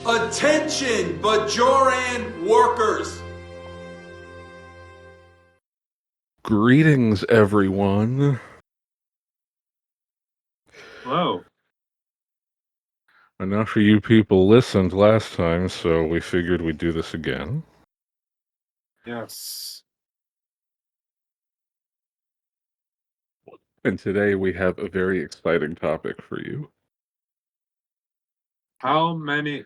Attention, Bajoran workers! Greetings, everyone. Hello. Enough of you people listened last time, so we figured we'd do this again. Yes. And today we have a very exciting topic for you. How many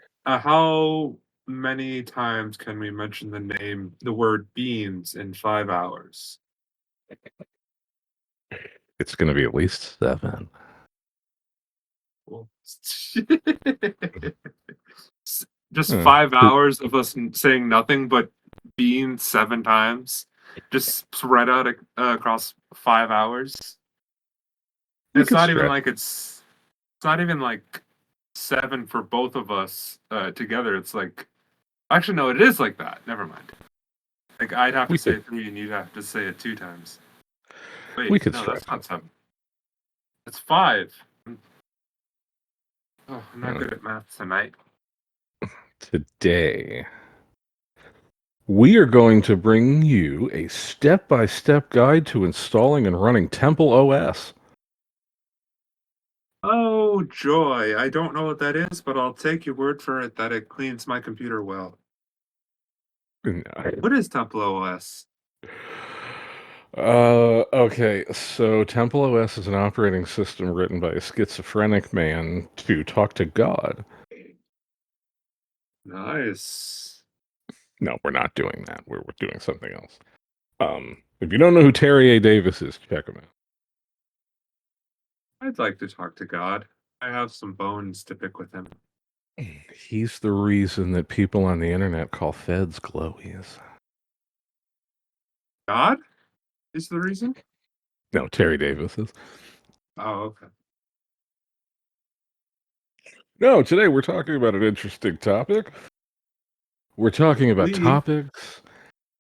times can we mention the word beans in 5 hours? It's going to be at least 7. Well, just Uh, 5 hours of us saying nothing but beans 7 times, just spread out across 5 hours. we It's could not even stretch. like it's not even like 7 for both of us together. It's like, actually no, it is like that. Never mind. Like I'd have to We say could. 3 and you'd have to say it 2 times. We Wait, could no, stretch that's not it. 7. It's 5. Oh, I'm not Uh, good at math tonight. Today, we are going to bring you a step-by-step guide to installing and running Temple OS. Oh, joy. I don't know what that is, but I'll take your word for it that it cleans my computer well. No. What is Temple OS? Okay, so Temple OS is an operating system written by a schizophrenic man to talk to God. Nice. No, we're not doing that. We're doing something else. If you don't know who Terry A. Davis is, check him out. I'd like to talk to God. I have some bones to pick with him. He's the reason that people on the internet call feds glowies. God is the reason? No, Terry Davis is. Oh, okay. No, today we're talking about an interesting topic. We're talking about We topics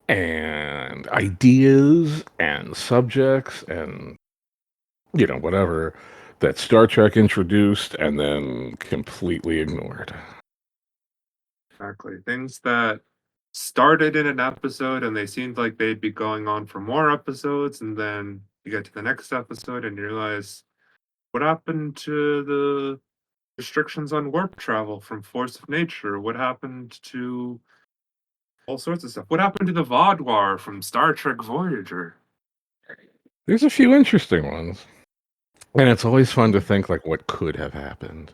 and ideas and subjects and whatever that Star Trek introduced and then completely ignored. Exactly. Things that started in an episode and they seemed like they'd be going on for more episodes, and then you get to the next episode and you realize what happened to the restrictions on warp travel from Force of Nature? What happened to all sorts of stuff? What happened to the Vaudouar from Star Trek Voyager? There's a few interesting ones. And it's always fun to think, like, what could have happened.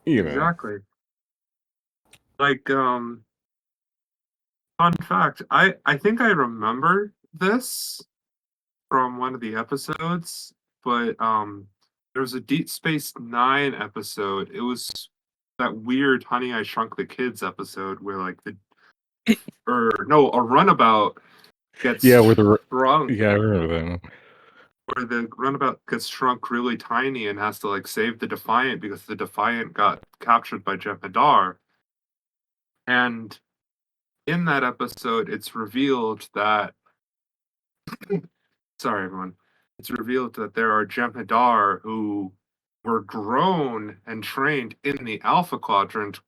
You know. Exactly. Like, fun fact, I think I remember this from one of the episodes, but there was a Deep Space Nine episode. It was that weird Honey I Shrunk the Kids episode where like a runabout Yeah, gets shrunk, yeah, I remember that one. where the runabout gets shrunk really tiny and has to like save the Defiant because the Defiant got captured by Jem'Hadar. And in that episode, it's revealed that sorry everyone, it's revealed that there are Jem'Hadar who were grown and trained in the Alpha Quadrant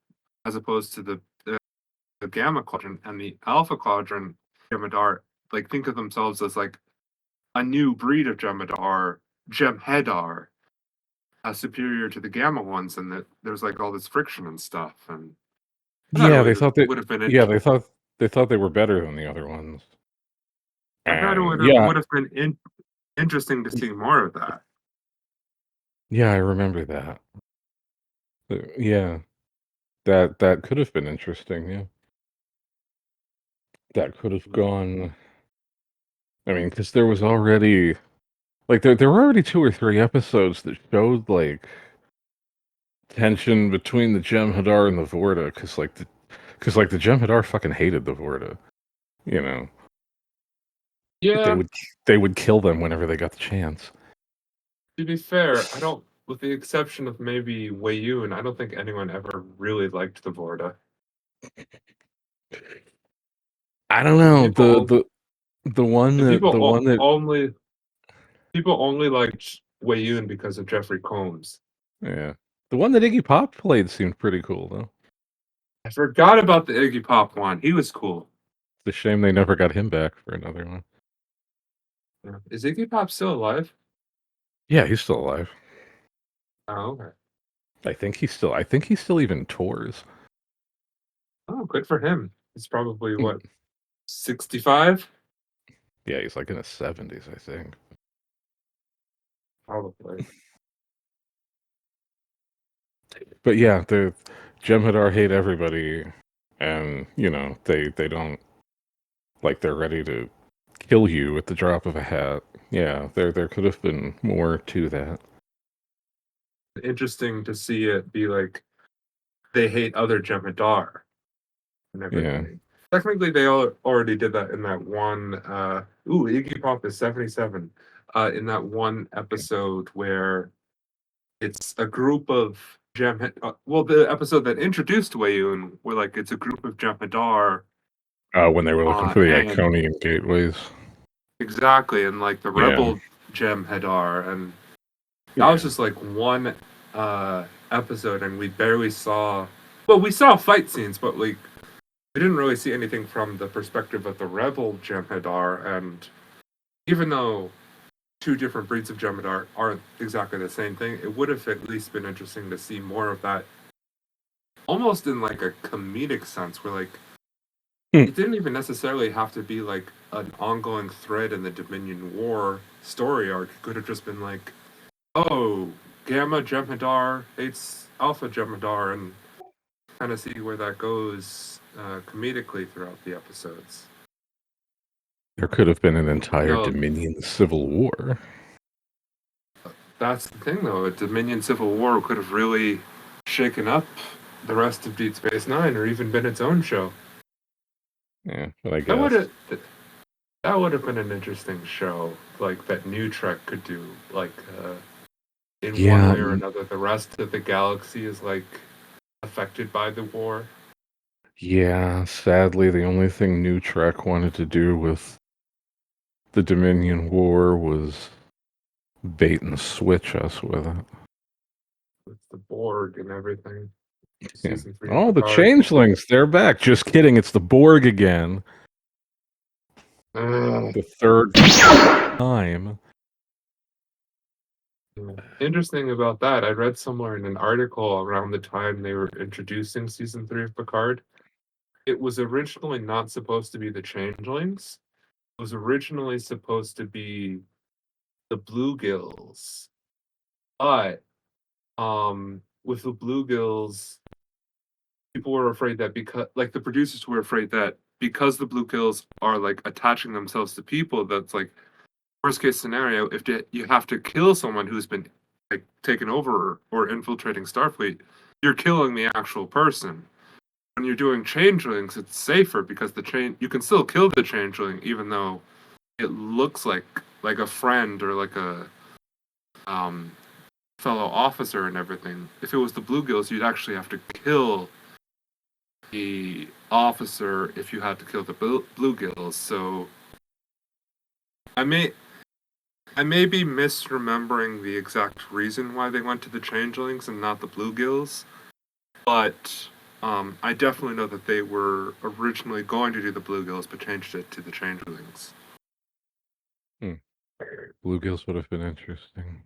as opposed to the Gamma Quadrant, and the Alpha Quadrant Jem'Hadar like think of themselves as like a new breed of Jem'Hadar, superior to the Gamma ones, and that there's like all this friction and stuff. And I thought Yeah, they thought that. would have been Yeah, they thought they were better than the other ones. I thought it And would have been interesting to see more of that. yeah, I remember that. Yeah, that could have been interesting. Yeah, that could have gone. I mean, because there was already like there were already 2 or 3 episodes that showed like tension between the Jem'Hadar and the Vorta, because the Jem'Hadar fucking hated the Vorta. You know, they Yeah, would they would kill them whenever they got the chance. to be fair, I don't, with the exception of maybe Wei Yun, I don't think anyone ever really liked the Vorta. I don't Like know the one that the one that people only liked Wei Yun because of Jeffrey Combs. yeah the one that Iggy Pop played seemed pretty cool though. I forgot about the Iggy Pop one. He was cool. It's a shame they never got him back for another one. Yeah. Is Iggy Pop still alive? Yeah, he's still alive. Oh, okay. I think he still even tours. Oh, good for him. He's probably what, 65? Yeah, he's like in his 70s, I think. Probably. But yeah, the Jem'Hadar hate everybody, and they don't like they're ready to kill you at the drop of a hat. Yeah, there could have been more to that. Interesting to see it be like they hate other Jem'Hadar and Yeah. everything. Technically, they all already did that in that one. Iggy Pop is 77. In that one episode where it's a group of the episode that introduced Wayun, where like it's a group of Jem'Hadar, When they were looking for the and Iconian gateways. exactly, and like the Yeah. rebel Jem'Hadar, and that Yeah. was just like one episode, and we barely saw. Well, we saw fight scenes, but like we didn't really see anything from the perspective of the rebel Jem'Hadar. And even though two different breeds of Jem'Hadar aren't exactly the same thing, it would have at least been interesting to see more of that, almost in like a comedic sense, where like it didn't even necessarily have to be like an ongoing thread in the Dominion War story arc. It could have just been like, oh, Gamma Jem'Hadar hates Alpha Jem'Hadar, and kind of see where that goes comedically throughout the episodes. There could have been an entire No, Dominion civil war. that's the thing, though. A Dominion Civil War could have really shaken up the rest of Deep Space Nine, or even been its own show. Yeah, but I That would guess. have that would have been an interesting show, like that New Trek could do. Like in one Yeah, way or another, the rest of the galaxy is like affected by the war. yeah. Sadly, the only thing New Trek wanted to do with the Dominion War was bait and switch us with it. With the Borg and everything. Yeah. Season 3 of Oh, the Picard. changelings, they're back. Just kidding, it's the Borg again. Ugh. The third time. Interesting about that, I read somewhere in an article around the time they were introducing season 3 of Picard, it was originally not supposed to be the Changelings. It was originally supposed to be the Bluegills. But with the Bluegills, people were afraid that because like the producers were afraid that because the Bluegills are like attaching themselves to people, that's like worst case scenario, if you have to kill someone who's been like taken over or infiltrating Starfleet, you're killing the actual person. When you're doing changelings, it's safer because you can still kill the changeling even though it looks like a friend or like a um, fellow officer and everything. If it was the Bluegills, you'd actually have to kill the officer if you had to kill the Bluegills. So I may I may be misremembering the exact reason why they went to the Changelings and not the Bluegills, but I definitely know that they were originally going to do the Bluegills, but changed it to the Changelings. Bluegills would have been interesting.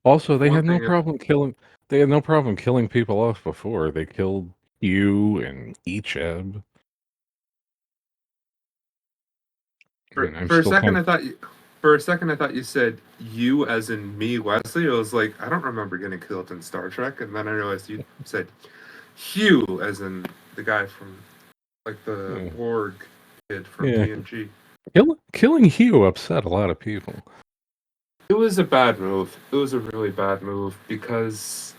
Also, they One had no thing, problem killing. They had no problem killing people off before. They killed you and Icheb. And I'm for a still second, kind I thought you said you as in me, Wesley. I was like, I don't remember getting killed in Star Trek, and then I realized you said Hugh as in the guy from like the of. Borg kid from Yeah. TNG. Killing Hugh upset a lot of people. It was a bad move. It was a really bad move because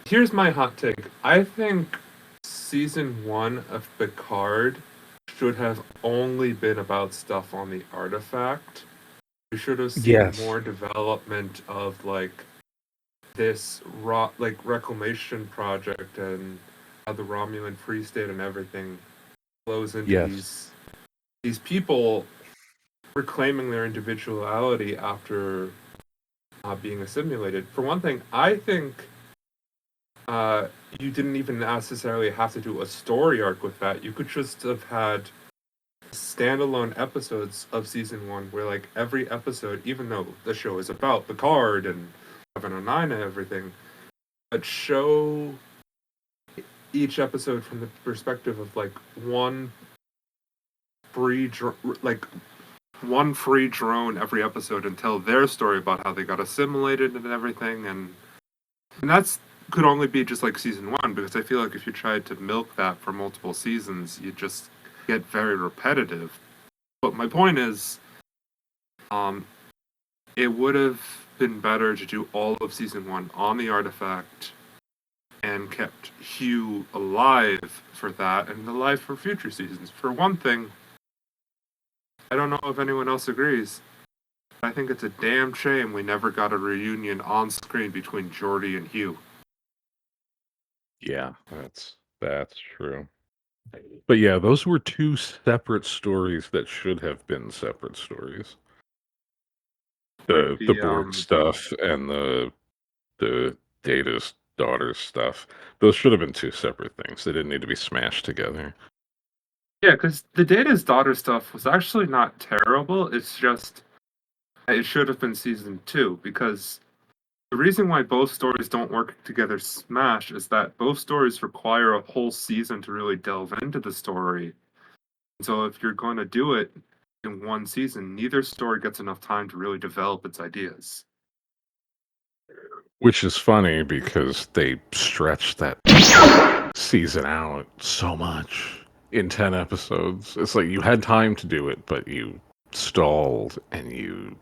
here's my hot take. I think season 1 of Picard should have only been about stuff on the artifact. We should have seen Yes. more development of like this reclamation project and how the Romulan Free State and everything flows into Yes. these people reclaiming their individuality after being assimilated. For one thing, I think you didn't even necessarily have to do a story arc with that. You could just have had standalone episodes of season 1 where like every episode, even though the show is about Picard and 709 and everything, but show each episode from the perspective of like one free one free drone every episode and tell their story about how they got assimilated and everything, and that's could only be just like season 1, because I feel like if you tried to milk that for multiple seasons, you just get very repetitive. But my point is, it would have been better to do all of season 1 on the artifact and kept Hugh alive for that and alive for future seasons. For one thing, I don't know if anyone else agrees, I think it's a damn shame we never got a reunion on screen between Geordi and Hugh. Yeah, that's true. But yeah, those were two separate stories that should have been separate stories. The Borg stuff and the Data's daughter's stuff. Those should have been two separate things. They didn't need to be smashed together. Yeah, because the Data's daughter stuff was actually not terrible. It's just it should have been season 2, because the reason why both stories don't work together smash is that both stories require a whole season to really delve into the story. So if you're going to do it in one season, neither story gets enough time to really develop its ideas. Which is funny because they stretched that season out so much in 10 episodes. It's like you had time to do it, but you stalled and you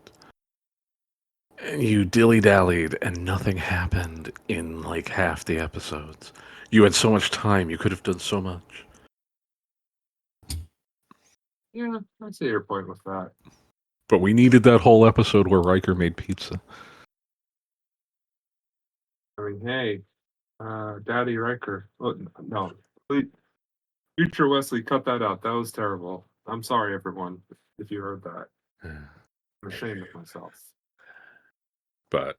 dilly-dallied and nothing happened in like half the episodes. You had so much time, you could have done so much. Yeah, I see your point with that. But we needed that whole episode where Riker made pizza. I mean, hey, Daddy Riker. Oh, no, future Wesley, cut that out. That was terrible. I'm sorry, everyone, if you heard that. I'm ashamed of myself. But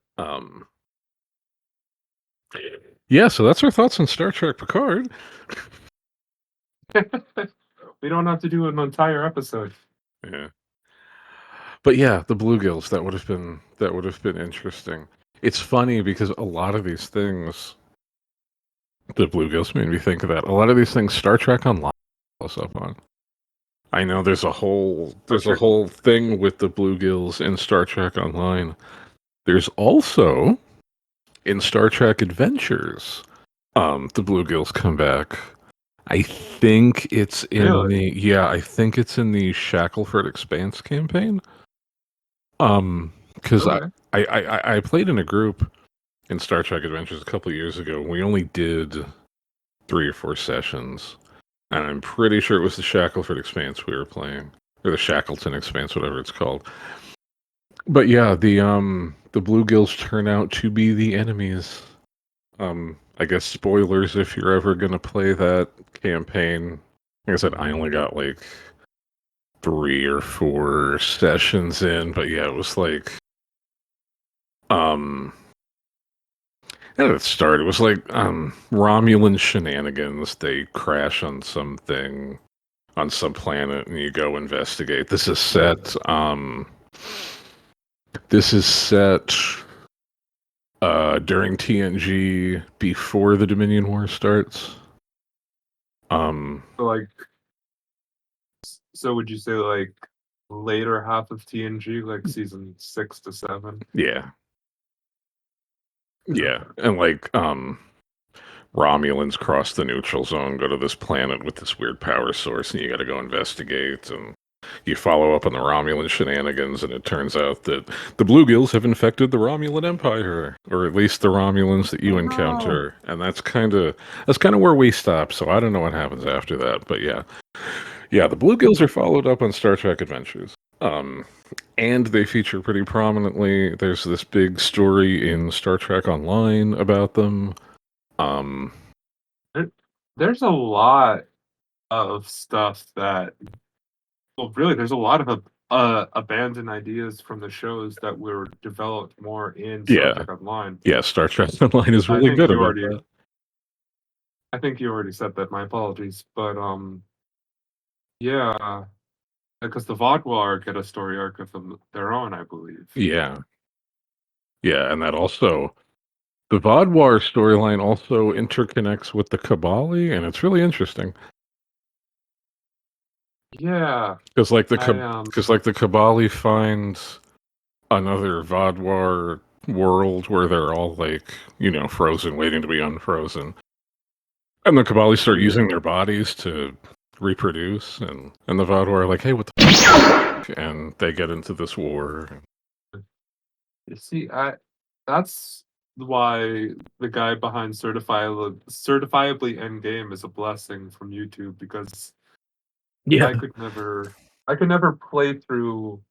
yeah, so that's our thoughts on Star Trek Picard. We don't have to do an entire episode. Yeah. But yeah, the bluegills, that would have been interesting. It's funny because a lot of these things, the bluegills made me think of that. A lot of these things Star Trek Online us up on. I know there's a whole thing with the bluegills in Star Trek Online. There's also in Star Trek Adventures, the bluegills come back. I think it's in I think it's in the Shackleford Expanse campaign. Because I played in a group in Star Trek Adventures a couple of years ago. We only did 3 or 4 sessions, and I'm pretty sure it was the Shackleford Expanse we were playing, or the Shackleton Expanse, whatever it's called. But yeah, the bluegills turn out to be the enemies. I guess spoilers if you're ever gonna play that campaign. Like I said, I only got like 3 or 4 sessions in, but yeah, it was like how did it start? It was like Romulan shenanigans. They crash on something on some planet and you go investigate. This is set during TNG before the Dominion War starts. So would you say like later half of TNG, like season 6 to 7? Yeah. Yeah. And like Romulans cross the neutral zone, go to this planet with this weird power source, and you gotta go investigate, and you follow up on the Romulan shenanigans, and it turns out that the bluegills have infected the Romulan Empire, or at least the Romulans that you encounter, and that's kind of where we stop. So I don't know what happens after that, but yeah, the bluegills are followed up on Star Trek Adventures, and they feature pretty prominently. There's this big story in Star Trek Online about them. There's a lot of stuff that, well, really, there's a lot of abandoned ideas from the shows that were developed more in Star Trek Online. Yeah, Star Trek Online is really good about that. I think you already said that. My apologies, but yeah, because the Vaadwaur get a story arc of their own, I believe. Yeah. Yeah, and that also the Vaadwaur storyline also interconnects with the Kabali, and it's really interesting. Yeah, Because like the I because like the Kabali finds another Vaadwaur world where they're all like, frozen, waiting to be unfrozen. And the Kabali start using their bodies to reproduce, and the Vaadwaur are like, hey, what the f-? And they get into this war. You see, that's why the guy behind certifiably endgame is a blessing from YouTube, because I Yeah. could never play through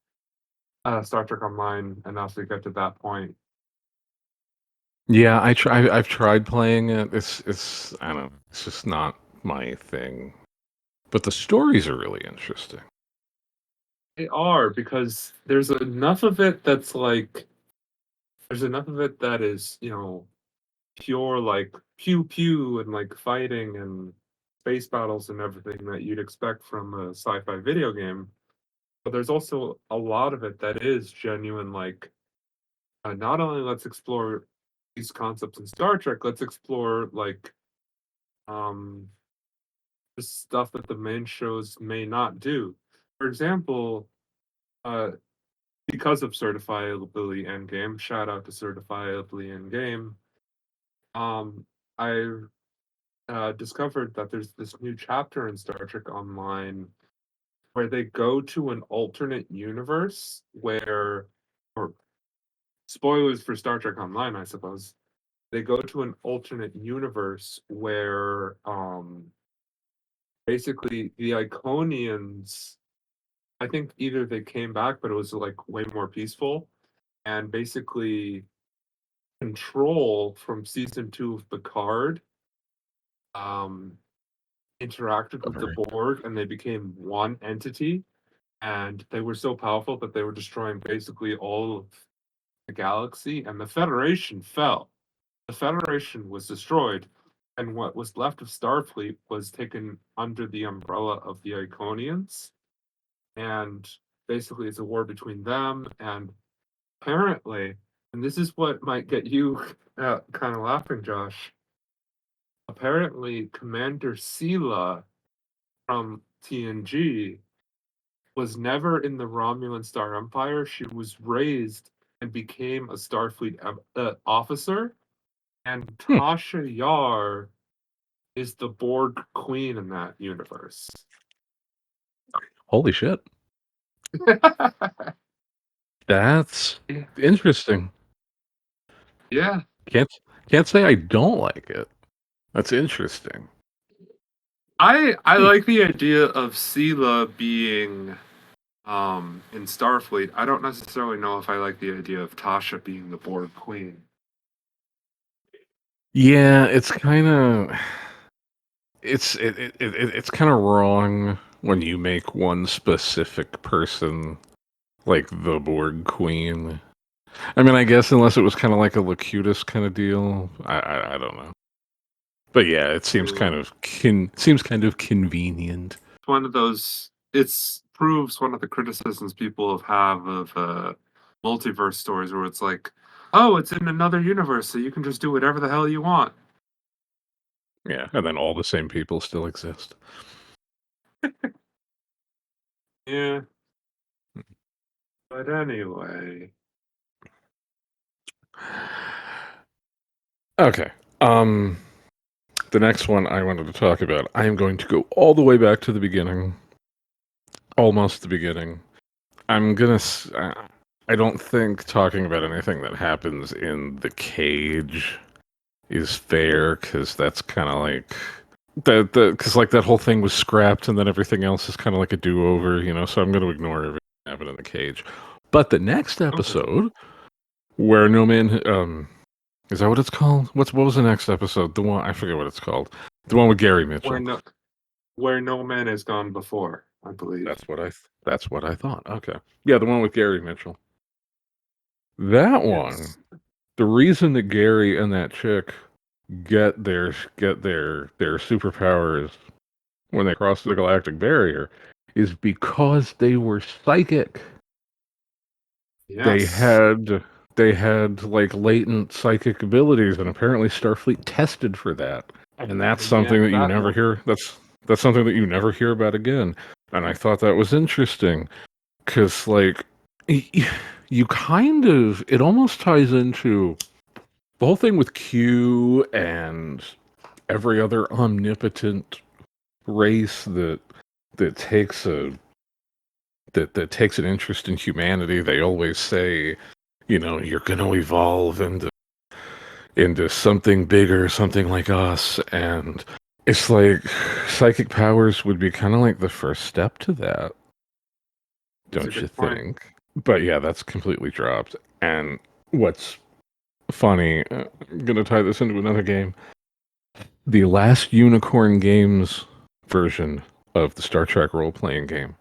Star Trek Online enough to get to that point. Yeah, I've tried playing it. It's I don't know, it's just not my thing. But the stories are really interesting. They are, because there's enough of it that is, pure like pew pew and like fighting and space battles and everything that you'd expect from a sci-fi video game. But there's also a lot of it that is genuine, like not only let's explore these concepts in Star Trek, let's explore like um the stuff that the main shows may not do. For example, uh because of Certifiably Endgame, shout out to Certifiably Endgame, I discovered that there's this new chapter in Star Trek Online where they go to an alternate universe where, or spoilers for Star Trek Online, I suppose. They go to an alternate universe where basically the Iconians, I think either they came back, but it was like way more peaceful, and basically Control from season 2 of Picard um, interacted with the Sorry. Borg, and they became one entity, and they were so powerful that they were destroying basically all of the galaxy, and the Federation fell. The Federation was destroyed, and what was left of Starfleet was taken under the umbrella of the Iconians, and basically it's a war between them, and apparently, and this is what might get you kind of laughing, Josh. Apparently, Commander Sela from TNG was never in the Romulan Star Empire. She was raised and became a Starfleet officer. And Hmm. Tasha Yar is the Borg queen in that universe. Holy shit. That's interesting. Yeah, Can't can't say I don't like it. That's interesting. I Hmm. like the idea of Sela being in Starfleet. I don't necessarily know if I like the idea of Tasha being the Borg queen. Yeah, it's kind of it's kind of wrong when you make one specific person like the Borg Queen. I mean, I guess unless it was kind of like a Locutus kind of deal. I don't know. But yeah, it seems kind True. of seems kind of convenient. One of those, it's proves one of the criticisms people have of multiverse stories, where it's like, oh, it's in another universe, so you can just do whatever the hell you want. Yeah, and then all the same people still exist. Yeah, but anyway. Okay. Um, the next one I wanted to talk about, I am going to go all the way back to the beginning, almost the beginning. I'm gonna. I don't think talking about anything that happens in the cage is fair, because that's kind of like because like that whole thing was scrapped, and then everything else is kind of like a do-over. So I'm going to ignore everything that happened in the cage. But the next Okay. episode, where no man, is that what it's called? What was the next episode? The one, I forget what it's called. The one with Gary Where Mitchell. no where no man has gone before, I believe. That's what I thought. Okay, yeah, the one with Gary Mitchell. That one. Yes. The reason that Gary and that chick get their superpowers when they crossed the galactic barrier is because they were psychic. They Yes. had like latent psychic abilities, and apparently Starfleet tested for that. And that's something Yeah, that you that never one. hear. That's something that you never hear about again. And I thought that was interesting because, like, you kind of it almost ties into the whole thing with Q and every other omnipotent race that takes a that takes an interest in humanity. They always say, you're going to evolve into something bigger, something like us, and it's like psychic powers would be kind of like the first step to that, That's a don't you good point. think? But yeah, that's completely dropped. And what's funny, I'm gonna tie this into another game. The last Unicorn Games version of the Star Trek role-playing game,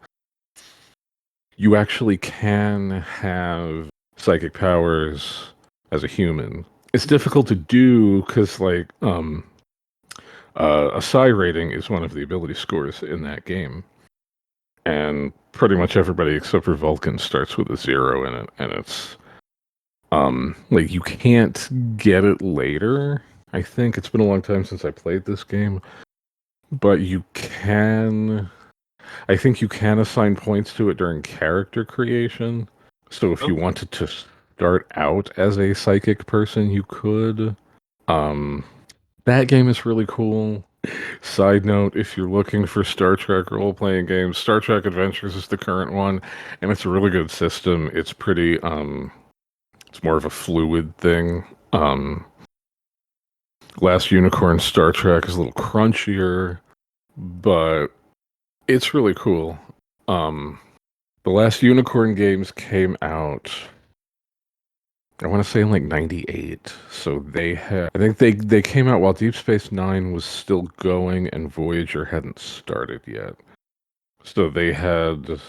you actually can have psychic powers as a human. It's difficult to do because, like, a psi rating is one of the ability scores in that game, and pretty much everybody except for Vulcan starts with a 0 in it, and it's like you can't get it later. I think it's been a long time since I played this game, but you can. I think you can assign points to it during character creation. So if you Okay. wanted to start out as a psychic person, you could. Um, that game is really cool. Side note, if you're looking for Star Trek role-playing games, Star Trek Adventures is the current one, and it's a really good system. It's pretty, it's more of a fluid thing. Last Unicorn Star Trek is a little crunchier, but it's really cool. Um, the last Unicorn games came out, I want to say in like 98. So I think they came out while Deep Space Nine was still going and Voyager hadn't started yet. So they had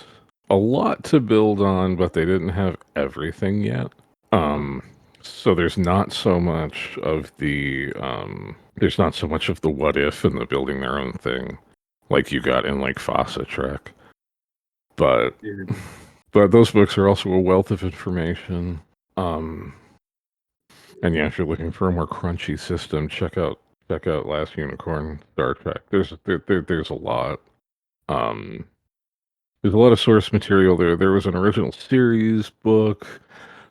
a lot to build on, but they didn't have everything yet. Um, so there's not so much of the what if and the building their own thing like you got in like Fossa Trek. But Yeah. but those books are also a wealth of information. Um, and yeah, if you're looking for a more crunchy system, check out Last Unicorn Star Trek. There's a lot. Um, there's a lot of source material there. There was an original series book.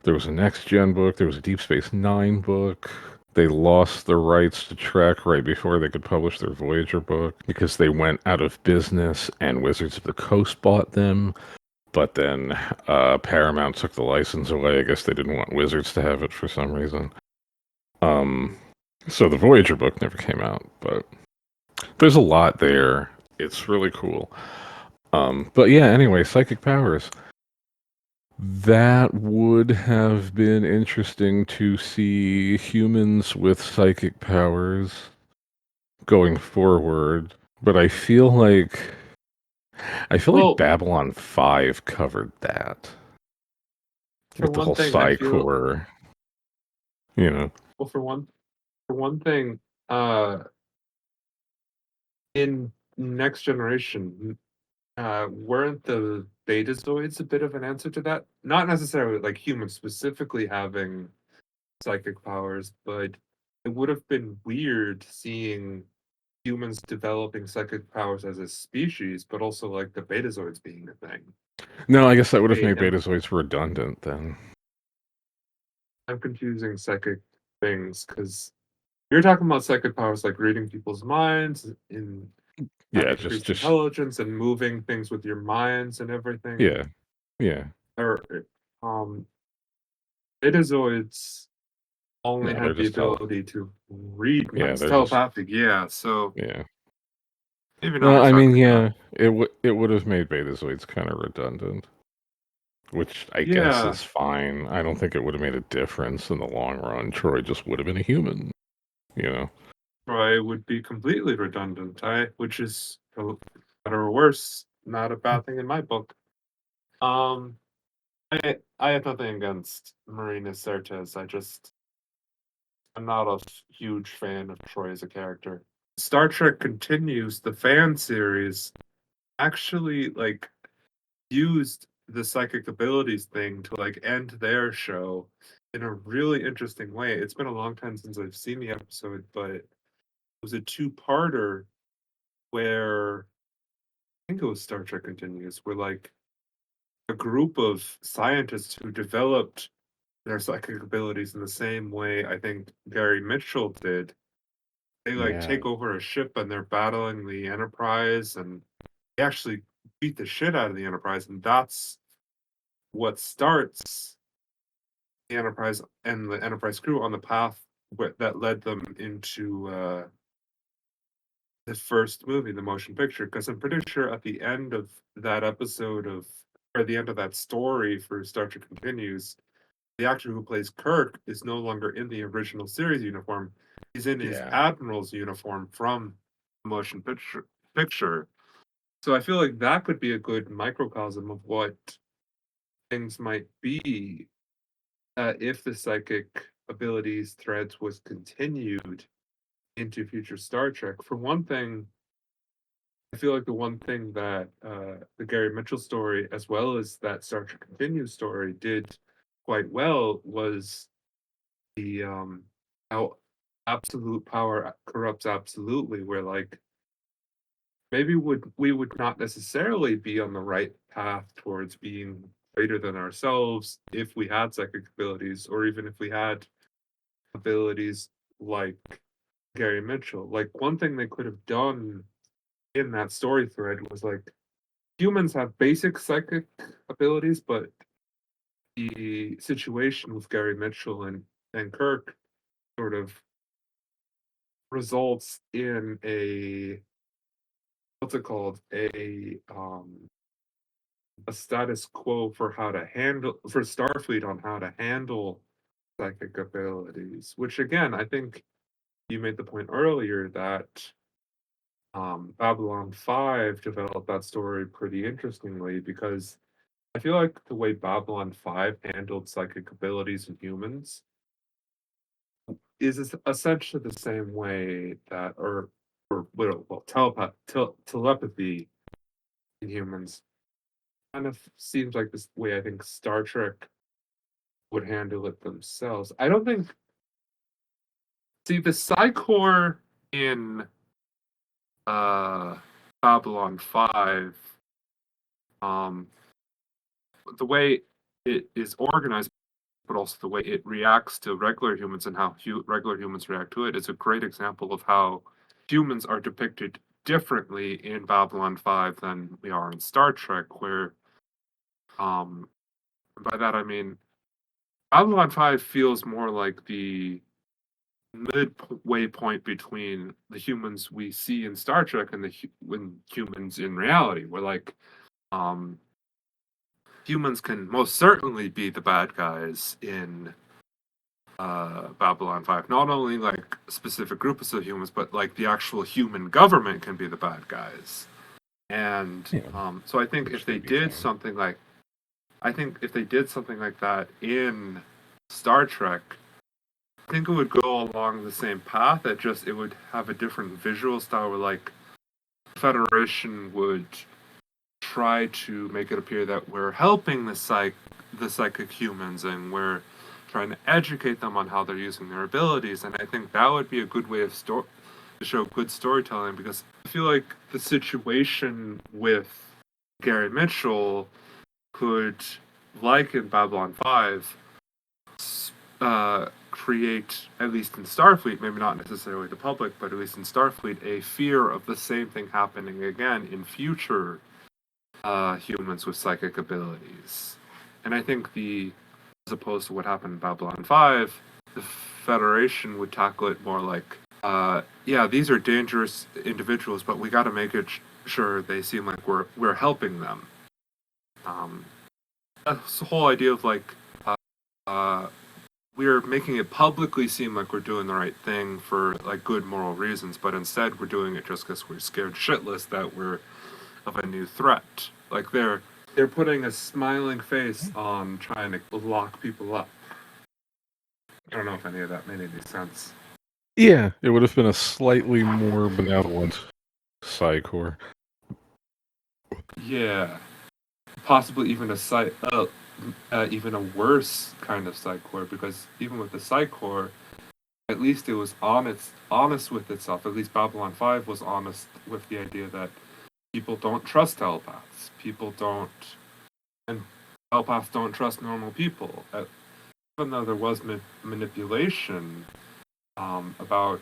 There was a next gen book. There was a Deep Space Nine book. They lost the rights to Trek right before they could publish their Voyager book because they went out of business and Wizards of the Coast bought them. But then Paramount took the license away. I guess they didn't want Wizards to have it for some reason. So the Voyager book never came out, but there's a lot there. It's really cool. But yeah, anyway, psychic powers. That would have been interesting to see humans with psychic powers going forward, but I feel like Well, Babylon 5 covered that for with the one whole thing, I psi feel core, you know. well for one thing, in Next Generation, weren't the Betazoids a bit of an answer to that? Not necessarily like humans specifically having psychic powers, but it would have been weird seeing humans developing psychic powers as a species, but also like the Betazoids being a thing. No, I guess that would have Wait, made Betazoids redundant then. I'm confusing psychic things because you're talking about psychic powers like reading people's minds in Yeah, just increased just intelligence and moving things with your minds and everything. yeah, yeah. Or um Betazoids only No, they're had the just ability to read yeah, minds. they're just Telepathic, yeah. So yeah. maybe not Well, I mean, exactly that. yeah, it would have made Betazoids kind of redundant, which I guess Yeah, is fine. I don't think it would have made a difference in the long run. Troy just would have been a human, you know. Troy would be completely redundant, which is for better or worse, not a bad thing in my book. Um, I have nothing against Marina Sirtis. I just I'm not a huge fan of Troy as a character. Star Trek Continues, the fan series, actually like used the psychic abilities thing to like end their show in a really interesting way. It's been a long time since I've seen the episode, but it was a two-parter where I think it was Star Trek Continues, where like a group of scientists who developed their psychic abilities in the same way I think Gary Mitchell did. They like Yeah. take over a ship and they're battling the Enterprise and they actually beat the shit out of the Enterprise, and that's what starts the Enterprise and the Enterprise crew on the path that led them into the first movie, the motion picture. Because I'm pretty sure at the end of that episode of, or the end of that story for Star Trek Continues, the actor who plays Kirk is no longer in the original series uniform. He's in his Yeah. admiral's uniform from the motion picture. So I feel like that could be a good microcosm of what things might be if the psychic abilities threads was continued into future Star Trek. For one thing, I feel like the one thing that the Gary Mitchell story, as well as that Star Trek Continues story, did quite well was the how absolute power corrupts absolutely. Where like maybe we would not necessarily be on the right path towards being greater than ourselves if we had psychic abilities, or even if we had abilities like Gary Mitchell. Like one thing they could have done in that story thread was like humans have basic psychic abilities, but the situation with Gary Mitchell and Kirk sort of results in a what's it called, a status quo for how to handle for Starfleet on how to handle psychic abilities, which again I think you made the point earlier that Babylon 5 developed that story pretty interestingly, because I feel like the way Babylon 5 handled psychic abilities in humans is essentially the same way that, well, telepathy in humans kind of seems like this way I think Star Trek would handle it themselves. I don't think. See, the Psy-Core in uh, Babylon 5, um, the way it is organized, but also the way it reacts to regular humans and how regular humans react to it, is a great example of how humans are depicted differently in Babylon 5 than we are in Star Trek, where, um, by that I mean, Babylon 5 feels more like the midway point between the humans we see in Star Trek and when humans in reality. Where like um, humans can most certainly be the bad guys in Babylon 5. Not only like specific groups of humans, but like the actual human government can be the bad guys. And Yeah. so I think Which if they could be did fun. something like, I think if they did something like that in Star Trek, I think it would go along the same path. It would have a different visual style. Where like Federation would try to make it appear that we're helping the psychic humans, and we're trying to educate them on how they're using their abilities. And I think that would be a good way to show good storytelling, because I feel like the situation with Gary Mitchell could, like in Babylon 5, create, at least in Starfleet, maybe not necessarily the public, but at least in Starfleet, a fear of the same thing happening again in future humans with psychic abilities. And I think as opposed to what happened in Babylon 5, the Federation would tackle it more like, yeah, these are dangerous individuals, but we got to make it sure they seem like we're helping them. That's the whole idea of like, uh, we're making it publicly seem like we're doing the right thing for like good moral reasons, but instead we're doing it just because we're scared shitless that we're of a new threat. Like they're putting a smiling face on trying to lock people up. I don't know if any of that made any sense. Yeah, it would have been a slightly more benevolent Psychor. Yeah, possibly even even a worse kind of Psychor, because even with the Psychor, at least it was honest with itself. At least Babylon 5 was honest with the idea that people don't trust telepaths. And telepaths don't trust normal people. Even though there was manipulation about,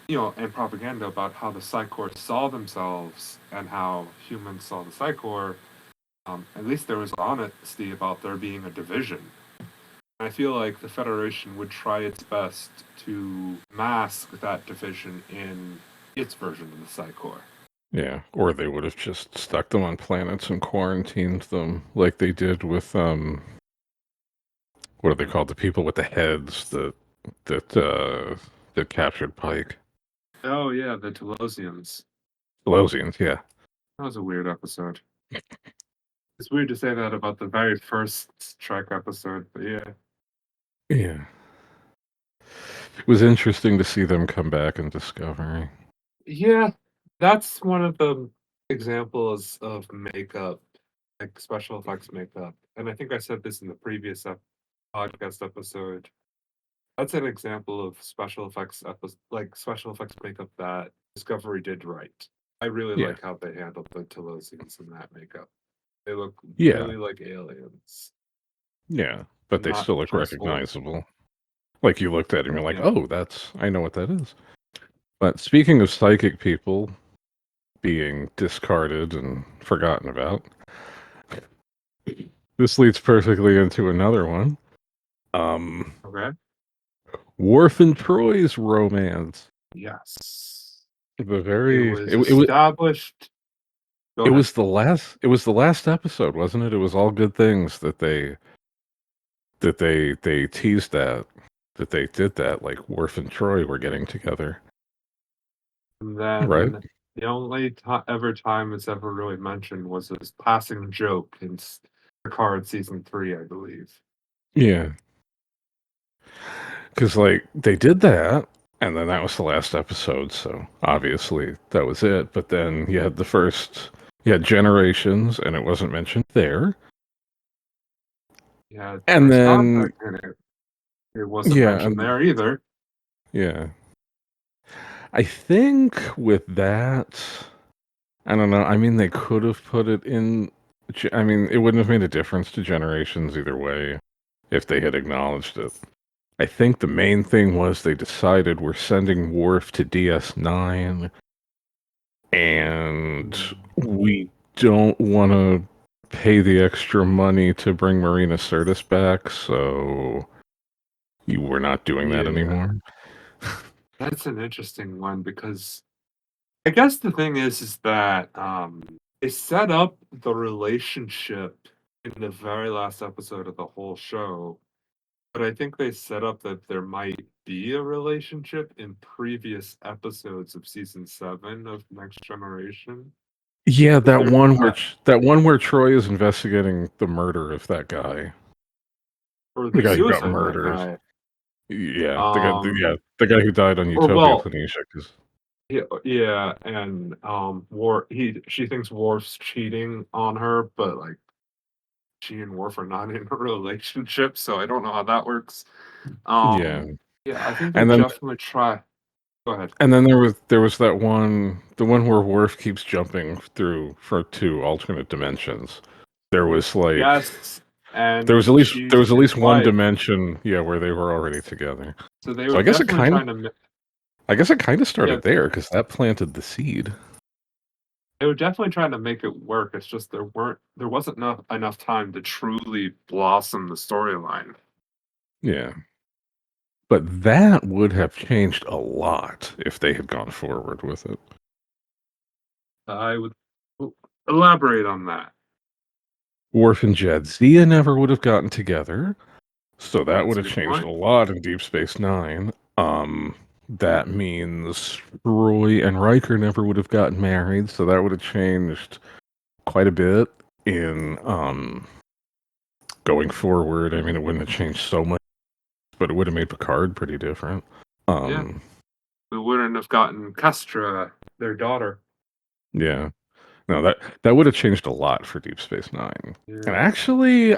and propaganda about how the Psychor saw themselves and how humans saw the Psychor, at least there was honesty about there being a division. I feel like the Federation would try its best to mask that division in its version of the Psychor. Yeah, or they would have just stuck them on planets and quarantined them like they did with what are they called? The people with the heads that captured Pike. Oh yeah, the Telosians. Pelosians, yeah. That was a weird episode. It's weird to say that about the very first Trek episode, but yeah. Yeah. It was interesting to see them come back in Discovery. Yeah, that's one of the examples of makeup, like special effects makeup. And I think I said this in the previous podcast episode. That's an example of special effects makeup that Discovery did right. I really Yeah. like how they handled the Telosians in that makeup. They look Yeah. really like aliens. Yeah. But they Not still look just old. recognizable. Like you looked at it and you're like, Yeah. oh, I know what that is. But speaking of psychic people being discarded and forgotten about, this leads perfectly into another one. Okay. Worf and Troy's romance. Yes. The It very was established. Go it ahead. was the last episode, wasn't it? It was all good things that they teased that they did that, like Worf and Troy were getting together. And Right? then the only ever time it's ever really mentioned was this passing joke in Picard season 3, I believe. Yeah. Because like they did that, and then that was the last episode, so obviously that was it. But then you had Generations, and it wasn't mentioned there. Yeah, And first then contact in it. It wasn't yeah, mentioned and there either. yeah. I think with that, I don't know. I mean, they could have put it in. I mean, it wouldn't have made a difference to Generations either way if they had acknowledged it. I think the main thing was they decided we're sending Worf to DS9, and we don't want to pay the extra money to bring Marina Sirtis back, so we're not doing that Yeah, anymore. that's an interesting one because I guess the thing is that they set up the relationship in the very last episode of the whole show, but I think they set up that there might be a relationship in previous episodes of season 7 of Next Generation. Yeah, Because there's that one where Troy is investigating the murder of that guy, or the the guy who got suicide of that murdered. guy. Yeah, Um, the guy who died on or Utopia well, Planitia. Cause yeah, and she thinks Worf's cheating on her, but like she and Worf are not in a relationship, so I don't know how that works. yeah, Yeah, I think they and then definitely try. Go ahead. there was that one, the one where Worf keeps jumping through for two alternate dimensions. There was like Yes, and she's there was at his least one wife, dimension, yeah, where they were already together. so they So were definitely trying to. I guess it kind of Yeah, started there because that planted the seed. they were definitely trying to make it work. It's just there wasn't enough time to truly blossom the storyline. Yeah. But that would have changed a lot if they had gone forward with it. I would elaborate on that. Worf and Jadzia never would have gotten together, so that would That's a have good changed point. a lot in Deep Space Nine. That means Roy and Riker never would have gotten married, so that would have changed quite a bit in going forward. I mean, it wouldn't have changed so much but it would have made Picard pretty different. Yeah. We wouldn't have gotten Kestra, their daughter. Yeah. No, that would have changed a lot for Deep Space Nine. And Yeah. actually,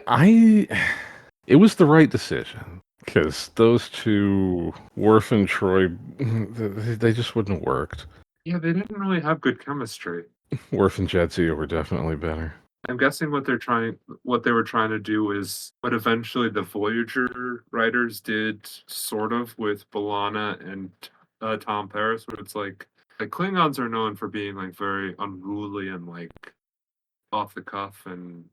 it was the right decision because those two, Worf and Troy, they just wouldn't have worked. Yeah, they didn't really have good chemistry. Worf and Jadzia were definitely better. I'm guessing what they were trying to do is what eventually the Voyager writers did, sort of, with B'Elanna and Tom Paris, where it's like Klingons are known for being like very unruly and like off the cuff and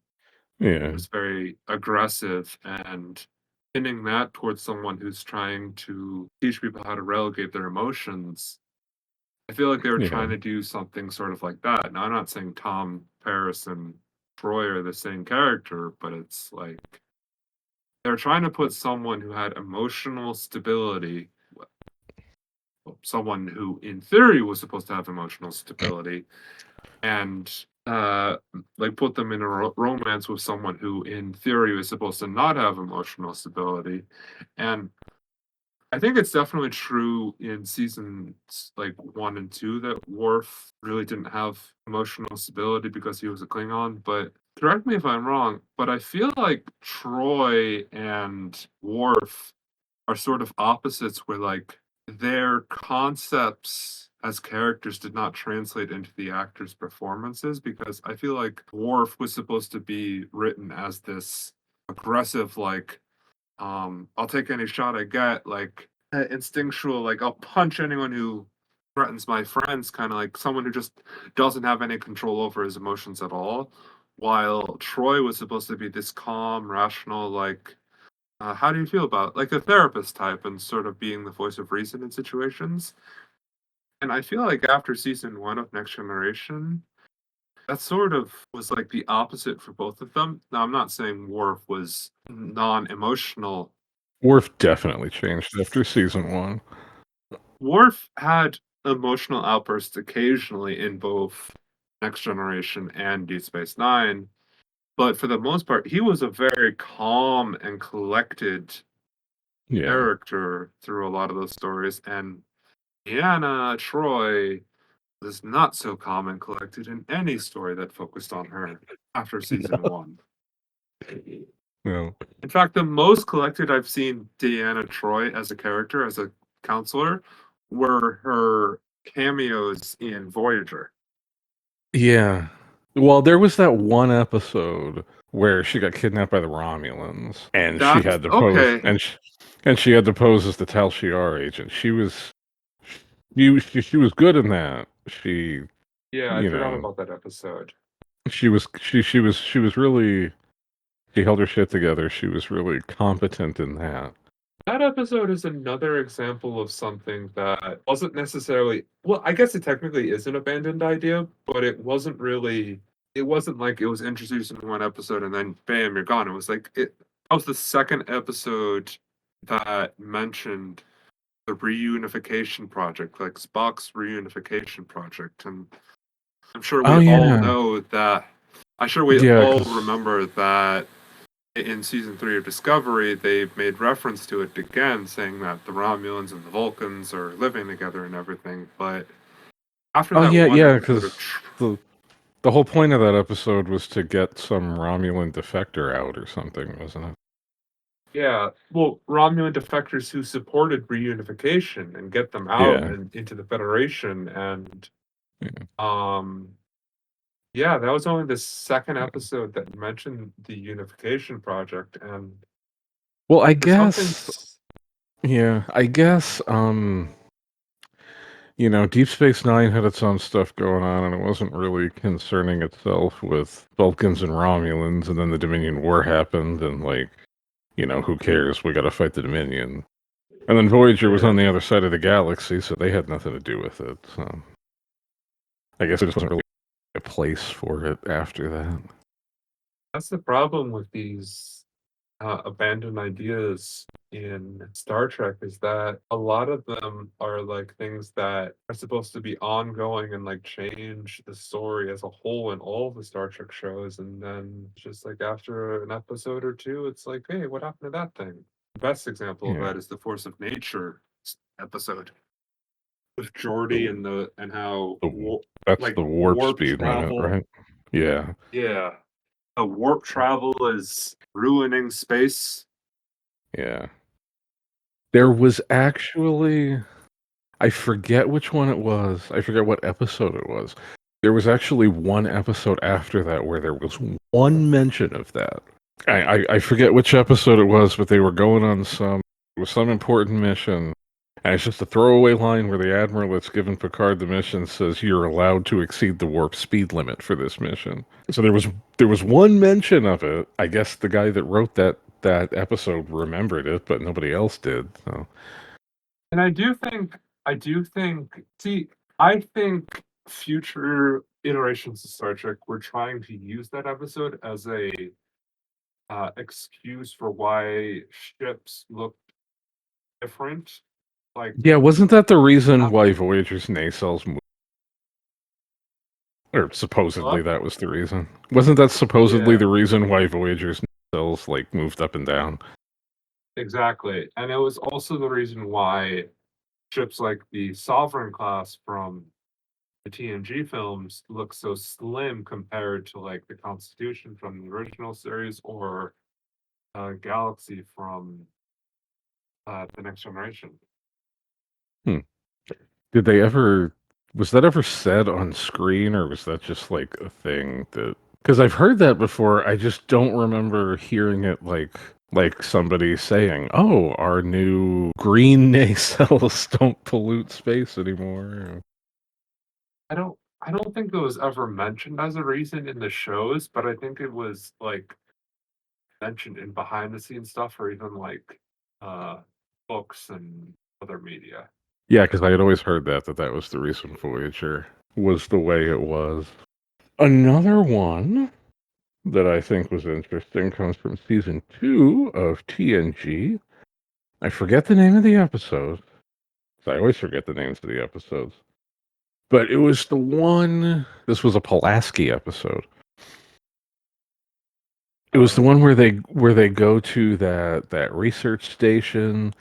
Yeah, just very aggressive, and pinning that towards someone who's trying to teach people how to relegate their emotions. I feel like they were yeah, trying to do something sort of like that. Now, I'm not saying Tom Paris and Troy are the same character, but it's like they're trying to put someone who had emotional stability, someone who in theory was supposed to have emotional stability, and like put them in a romance with someone who in theory was supposed to not have emotional stability. And I think it's definitely true in seasons like 1 and 2 that Worf really didn't have emotional stability because he was a Klingon. But correct me if I'm wrong, but I feel like Troy and Worf are sort of opposites where like their concepts as characters did not translate into the actors' performances, because I feel like Worf was supposed to be written as this aggressive, like I'll take any shot I get, like instinctual, like I'll punch anyone who threatens my friends, kind of like someone who just doesn't have any control over his emotions at all. While Troy was supposed to be this calm, rational, like how do you feel about it? Like a therapist type, and sort of being the voice of reason in situations. And I feel like after season 1 of Next Generation, that sort of was like the opposite for both of them. Now, I'm not saying Worf was non-emotional. Worf definitely changed after season 1. Worf had emotional outbursts occasionally in both Next Generation and Deep Space Nine, but for the most part, he was a very calm and collected Yeah, character through a lot of those stories. And Deanna Troy was not so calm and collected in any story that focused on her after season 1. no, In fact, the most collected I've seen Deanna Troy as a character, as a counselor, were her cameos in Voyager. yeah. Well, there was that one episode where she got kidnapped by the Romulans, and she That's had to pose, okay. and she had to pose as the Tal Shiar agent. She was good in that. Yeah, I You forgot know, about that episode. she was really, she held her shit together. She was really competent in that. That episode is another example of something that wasn't necessarily, well, I guess it technically is an abandoned idea, but it wasn't like it was introduced in one episode and then bam, you're gone. It was like that was the second episode that mentioned the reunification project, like Spock's reunification project. And I'm sure Oh we all yeah, know that. I'm sure we yeah, all because remember that in season 3 of Discovery, they made reference to it again, saying that the Romulans and the Vulcans are living together and everything. But after oh that yeah, one yeah, episode because of the whole point of that episode was to get some Romulan defector out or something, wasn't it? yeah, well, Romulan defectors who supported reunification and get them out Yeah, and into the Federation, and yeah. um, yeah, that was only the second episode that mentioned the unification project, and Well, I for something. guess, yeah, I guess, Deep Space Nine had its own stuff going on, and it wasn't really concerning itself with Vulcans and Romulans, and then the Dominion War happened, and, like, who cares? We gotta fight the Dominion. And then Voyager was Yeah. on the other side of the galaxy, so they had nothing to do with it, so I guess there just wasn't really a place for it after that. That's the problem with these abandoned ideas in Star Trek, is that a lot of them are like things that are supposed to be ongoing and like change the story as a whole in all the Star Trek shows, and then just like after an episode or two, it's like, hey, what happened to that thing? The best example of Yeah. that is the Force of Nature episode with Geordi and how That's like the warp warp speed limit, travel. right? Yeah. Yeah, warp travel is ruining space. Yeah. There was actually, I forget which one it was. I forget what episode it was. There was actually one episode after that where there was one mention of that. I forget which episode it was, but they were going on some important mission. And it's just a throwaway line where the admiral that's given Picard the mission says you're allowed to exceed the warp speed limit for this mission. So there was one mention of it. I guess the guy that wrote that episode remembered it, but nobody else did. So And I do think, see, I think future iterations of Star Trek were trying to use that episode as a excuse for why ships looked different. Like, yeah, wasn't that the reason uh, why Voyager's nacelles moved? Or supposedly what? that was the reason. Wasn't that supposedly Yeah, the reason why Voyager's nacelles like moved up and down? exactly. And it was also the reason why ships like the Sovereign class from the TNG films look so slim compared to like the Constitution from the original series or Galaxy from the Next Generation. Hmm. Did they ever? Was that ever said on screen, or was that just like a thing that? Because I've heard that before. I just don't remember hearing it like somebody saying, "Oh, our new green nacelles don't pollute space anymore." I don't think it was ever mentioned as a reason in the shows, but I think it was like mentioned in behind the scenes stuff or even like uh books and other media. Yeah, because I had always heard that was the reason Voyager was the way it was. Another one that I think was interesting comes from season 2 of TNG. I forget the name of the episode. I always forget the names of the episodes. But it was the one. This was a Pulaski episode. It was the one where they go to that research station,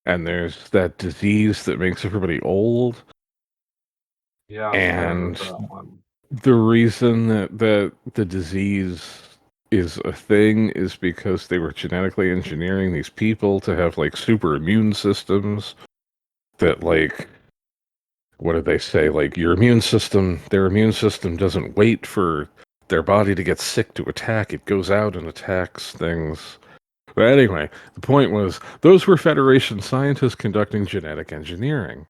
and there's that disease that makes everybody old. Yeah, I think I remember And that one. the reason that the disease is a thing is because they were genetically engineering these people to have like super immune systems that like what did they say? Like their immune system doesn't wait for their body to get sick to attack. It goes out and attacks things. But anyway, the point was those were Federation scientists conducting genetic engineering.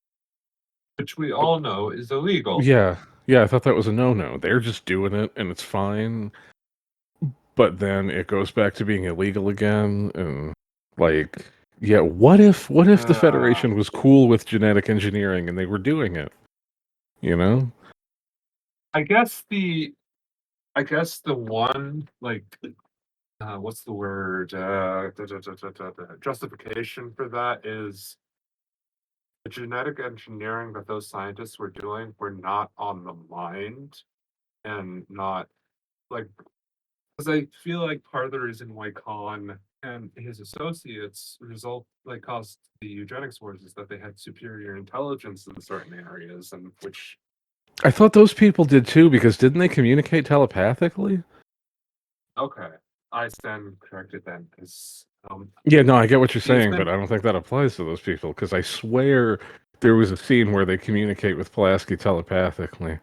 Which we all know is illegal. Yeah, yeah, I thought that was a no-no. They're just doing it and it's fine. But then it goes back to being illegal again and like yeah, what if the Uh, Federation was cool with genetic engineering and they were doing it, you know? I guess the one like what's the word justification for that is the genetic engineering that those scientists were doing were not on the mind and not like because I feel like part of the reason why Khan and his associates caused the eugenics wars is that they had superior intelligence in certain areas and which I thought those people did too because didn't they communicate telepathically? okay, I stand corrected then because Yeah, no, I get what you're it's saying, but been I don't think that applies to those people because I swear there was a scene where they communicate with Pulaski telepathically.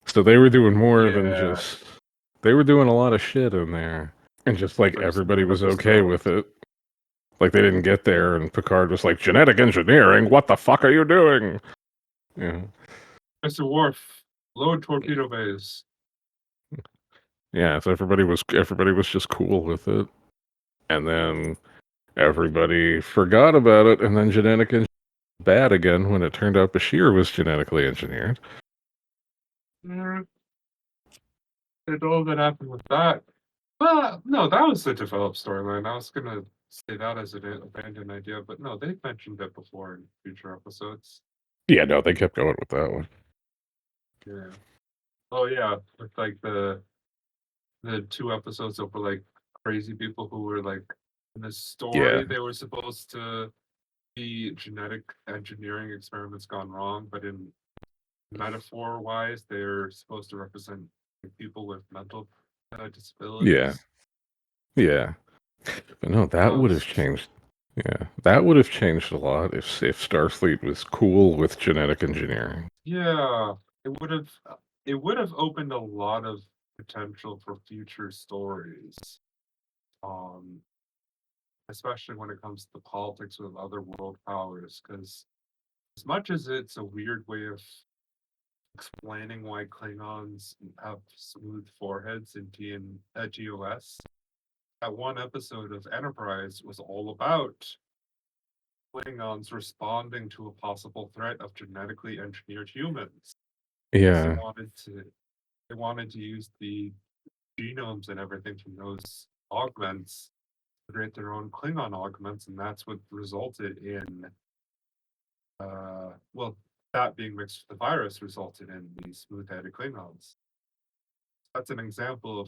So they were doing more than yeah just they were doing a lot of shit in there. And just like there's everybody an was okay episode. with it. Like they didn't get there and Picard was like, genetic engineering, what the fuck are you doing? Yeah. Mr. Worf, load torpedo bays. Yeah, so everybody was just cool with it. And then everybody forgot about it, and then genetic engineering bad again when it turned out Bashir was genetically engineered. Yeah, I don't know what happened with that. Well, no, that was the developed storyline. I was gonna say that as an abandoned idea, but no, they've mentioned it before in future episodes. Yeah, no, they kept going with that one. Yeah. Oh yeah, with like the 2 episodes that were like crazy people who were like In the story, Yeah. they were supposed to be genetic engineering experiments gone wrong, but in metaphor-wise, they're supposed to represent people with mental Yeah. disabilities. Yeah. But no, that would have changed. Yeah, that would have changed a lot if Starfleet was cool with genetic engineering. Yeah, it would have opened a lot of potential for future stories. Um, Especially when it comes to politics with other world powers, because as much as it's a weird way of explaining why Klingons have smooth foreheads in TOS, that one episode of Enterprise was all about Klingons responding to a possible threat of genetically engineered humans. They Yeah, wanted to use the genomes and everything from those augments to create their own Klingon augments, and that's what resulted in well, that being mixed with the virus resulted in these smooth-headed Klingons. That's an example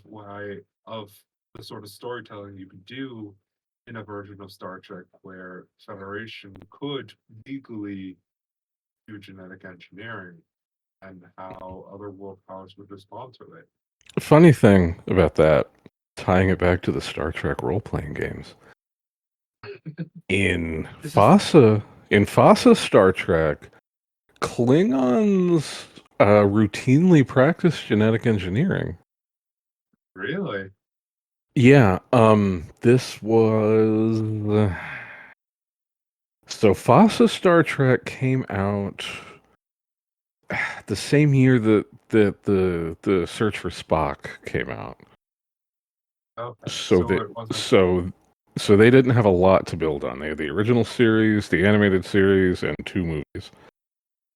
of the sort of storytelling you could do in a version of Star Trek where Federation could legally do genetic engineering and how other world powers would respond to it. funny thing about that, tying it back to the Star Trek role-playing games. In This is FASA Star Trek, Klingons routinely practice genetic engineering. really Yeah, this was so FASA Star Trek came out the same year that the Search for Spock came out. okay. So So that it wasn't. so they didn't have a lot to build on. They had the original series, the animated series, and 2 movies.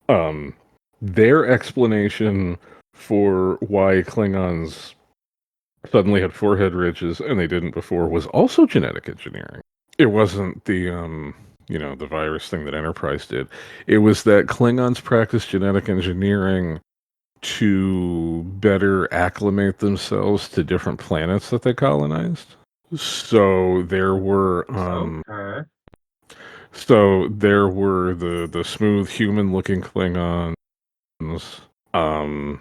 Um, their explanation for why Klingons suddenly had forehead ridges and they didn't before was also genetic engineering. It wasn't the virus thing that Enterprise did. It was that Klingons practiced genetic engineering to better acclimate themselves to different planets that they colonized. So there were Okay. the smooth human looking Klingons. Um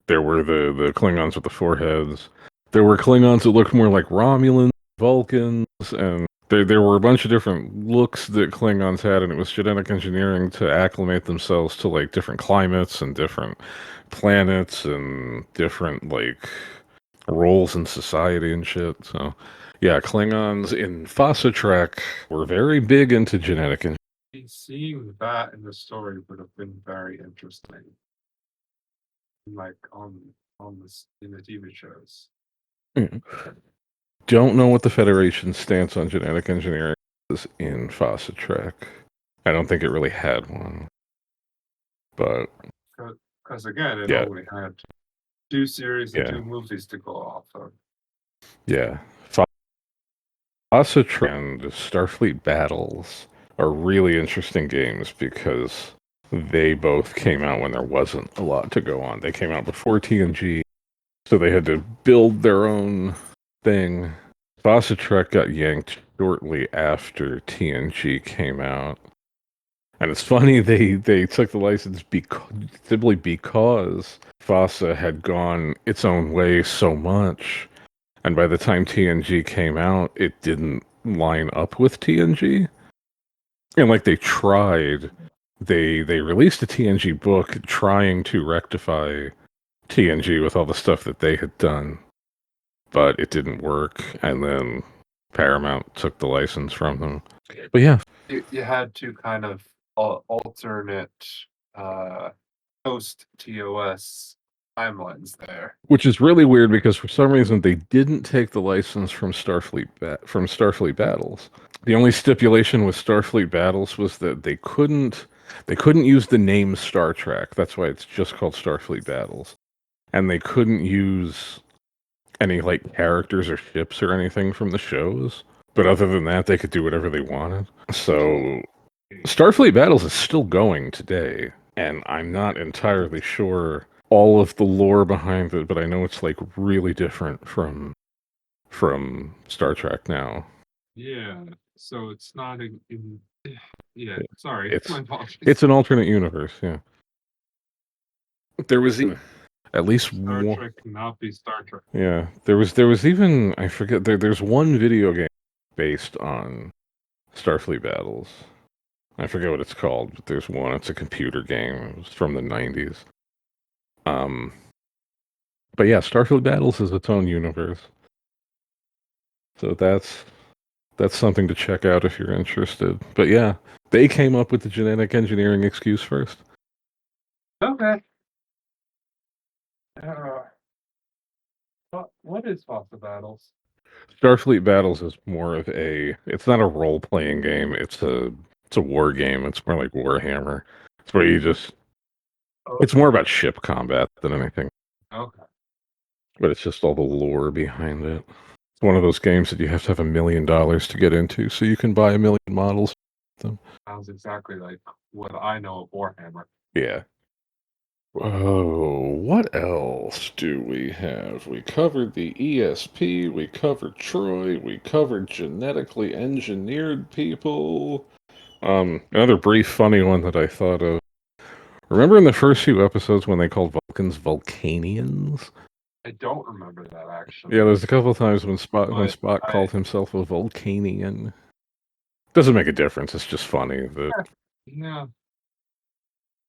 there were the Klingons with the foreheads. There were Klingons that looked more like Romulans, Vulcans, and there were a bunch of different looks that Klingons had, and it was genetic engineering to acclimate themselves to like different climates and different planets and different like roles in society and shit. So yeah, Klingons in Fossa Trek were very big into genetic engineering. Seeing that in the story would have been very interesting, like on this in the TV shows. Don't know what the Federation's stance on genetic engineering is in Fossa Trek. I don't think it really had one. But Because again, it yeah, only had 2 series and yeah, 2 movies to go off of. yeah. Fossa Trek and Starfleet Battles are really interesting games because they both came out when there wasn't a lot to go on. They came out before TNG, so they had to build their own thing. Fossa Trek got yanked shortly after TNG came out. And it's funny they took the license simply because FASA had gone its own way so much, and by the time TNG came out, it didn't line up with TNG. And like they tried, they released a TNG book trying to rectify TNG with all the stuff that they had done, but it didn't work. And then Paramount took the license from them. But yeah, You had to kind of alternate uh, post TOS timelines there. which is really weird because for some reason they didn't take the license from Starfleet Battles. The only stipulation with Starfleet Battles was that they couldn't use the name Star Trek. That's why it's just called Starfleet Battles. And they couldn't use any like characters or ships or anything from the shows. But other than that, they could do whatever they wanted. So Starfleet Battles is still going today, and I'm not entirely sure all of the lore behind it, but I know it's like really different from Star Trek now. Yeah. So it's not in yeah. Sorry, It's my apologies. it's an alternate universe. Yeah, there was even at least Star one. Trek cannot be Star Trek. Yeah, there was even I forget there's one video game based on Starfleet battles. I forget what it's called, but there's one. It's a computer game. It was from the 90s. Um, but yeah, Starfleet battles is its own universe. So that's something to check out if you're interested. But yeah, they came up with the genetic engineering excuse first. Okay. What is Fossil Battles? Starfleet battles is more of a. It's not a role playing game. It's a war game. It's more like Warhammer. It's where you just. It's more about ship combat than anything. Okay. But it's just all the lore behind it. It's one of those games that you have to have $1 million to get into, so you can buy 1 million models. Sounds exactly like what I know of Warhammer. Yeah. Oh, what else do we have? We covered the ESP, we covered Troy, we covered genetically engineered people. Another brief funny one that I thought of. Remember in the first few episodes when they called Vulcans Vulcanians? I don't remember that actually. Yeah, there's a couple of times when But Spock called himself a Vulcanian. Doesn't make a difference. It's just funny that yeah.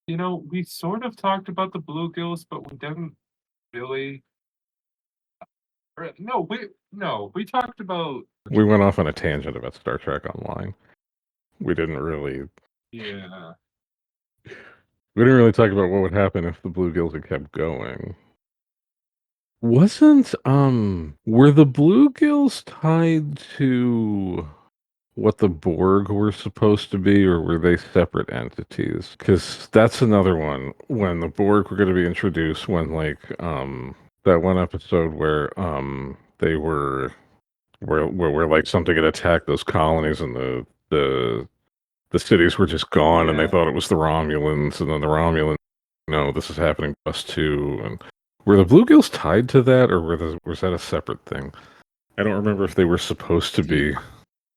You know, we sort of talked about the bluegills, but we didn't really. No, we talked about. we went off on a tangent about Star Trek Online. We didn't really Yeah. we didn't really talk about what would happen if the Bluegills had kept going. Wasn't were the Bluegills tied to what the Borg were supposed to be, or were they separate entities? Because that's another one. When the Borg were going to be introduced, when that one episode where they were where like something had attacked those colonies and the cities were just gone and they Yeah. thought it was the Romulans, and then the Romulans, no, this is happening to us too. And were the Bluegills tied to that, or was that a separate thing? I don't remember if they were supposed to be.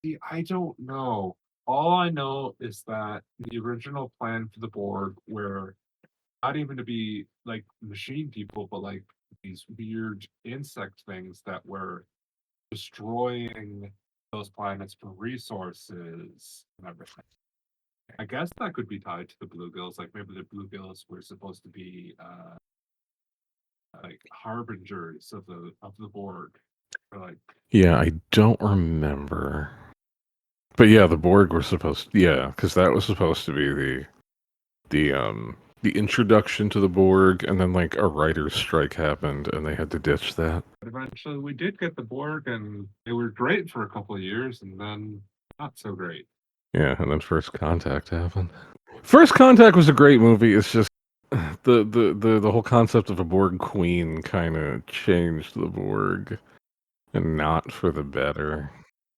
See, I don't know. All I know is that the original plan for the Borg were not even to be like machine people, but like these weird insect things that were destroying those planets for resources and everything. I guess that could be tied to the bluegills. Like maybe the bluegills were supposed to be like harbingers of the Borg. Or like Yeah, I don't remember. But yeah, the Borg were supposed. Yeah, because that was supposed to be the introduction to the Borg, and then like a writer's strike happened, and they had to ditch that. but eventually we did get the Borg, and they were great for a couple of years, and then not so great. Yeah, and then First Contact happened. First Contact was a great movie. It's just the whole concept of a Borg queen kind of changed the Borg, and not for the better.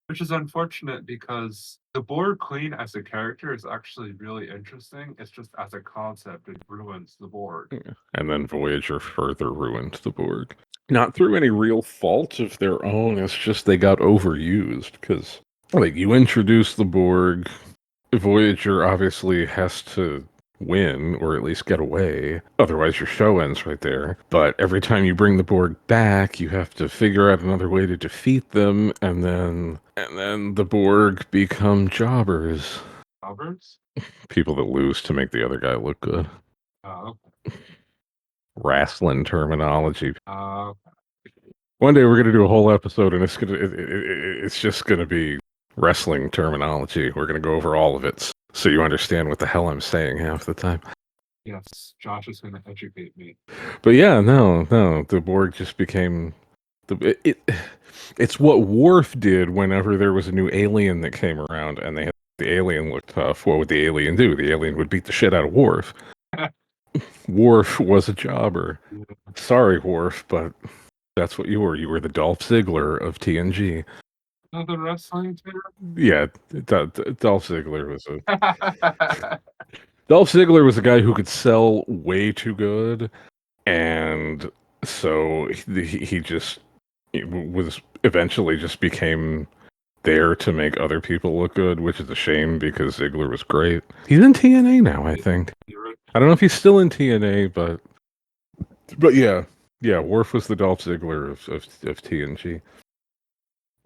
Which is unfortunate because the Borg Queen as a character is actually really interesting. It's just as a concept, it ruins the Borg. And then Voyager further ruined the Borg. Not through any real fault of their own. It's just they got overused because, like, you introduce the Borg, Voyager obviously has to win or at least get away. Otherwise, your show ends right there. But every time you bring the Borg back, you have to figure out another way to defeat them, and then the Borg become jobbers, Roberts? people that lose to make the other guy look good. Uh, Wrestling terminology. uh, One day we're gonna do a whole episode, and it's just gonna be wrestling terminology. We're gonna go over all of it, so you understand what the hell I'm saying half the time. yes, Josh is going to educate me. But yeah, no, the Borg just became it's what Worf did whenever there was a new alien that came around, and the alien looked tough. What would the alien do? The alien would beat the shit out of Worf. Worf was a jobber. Sorry, Worf, but that's what you were. You were the Dolph Ziggler of TNG. Another wrestling term? Yeah, Dolph Ziggler was Dolph Ziggler was a guy who could sell way too good, and so he just was eventually just became there to make other people look good, which is a shame because Ziggler was great. He's in TNA now, I think. I don't know if he's still in TNA, but yeah, Worf was the Dolph Ziggler of TNG,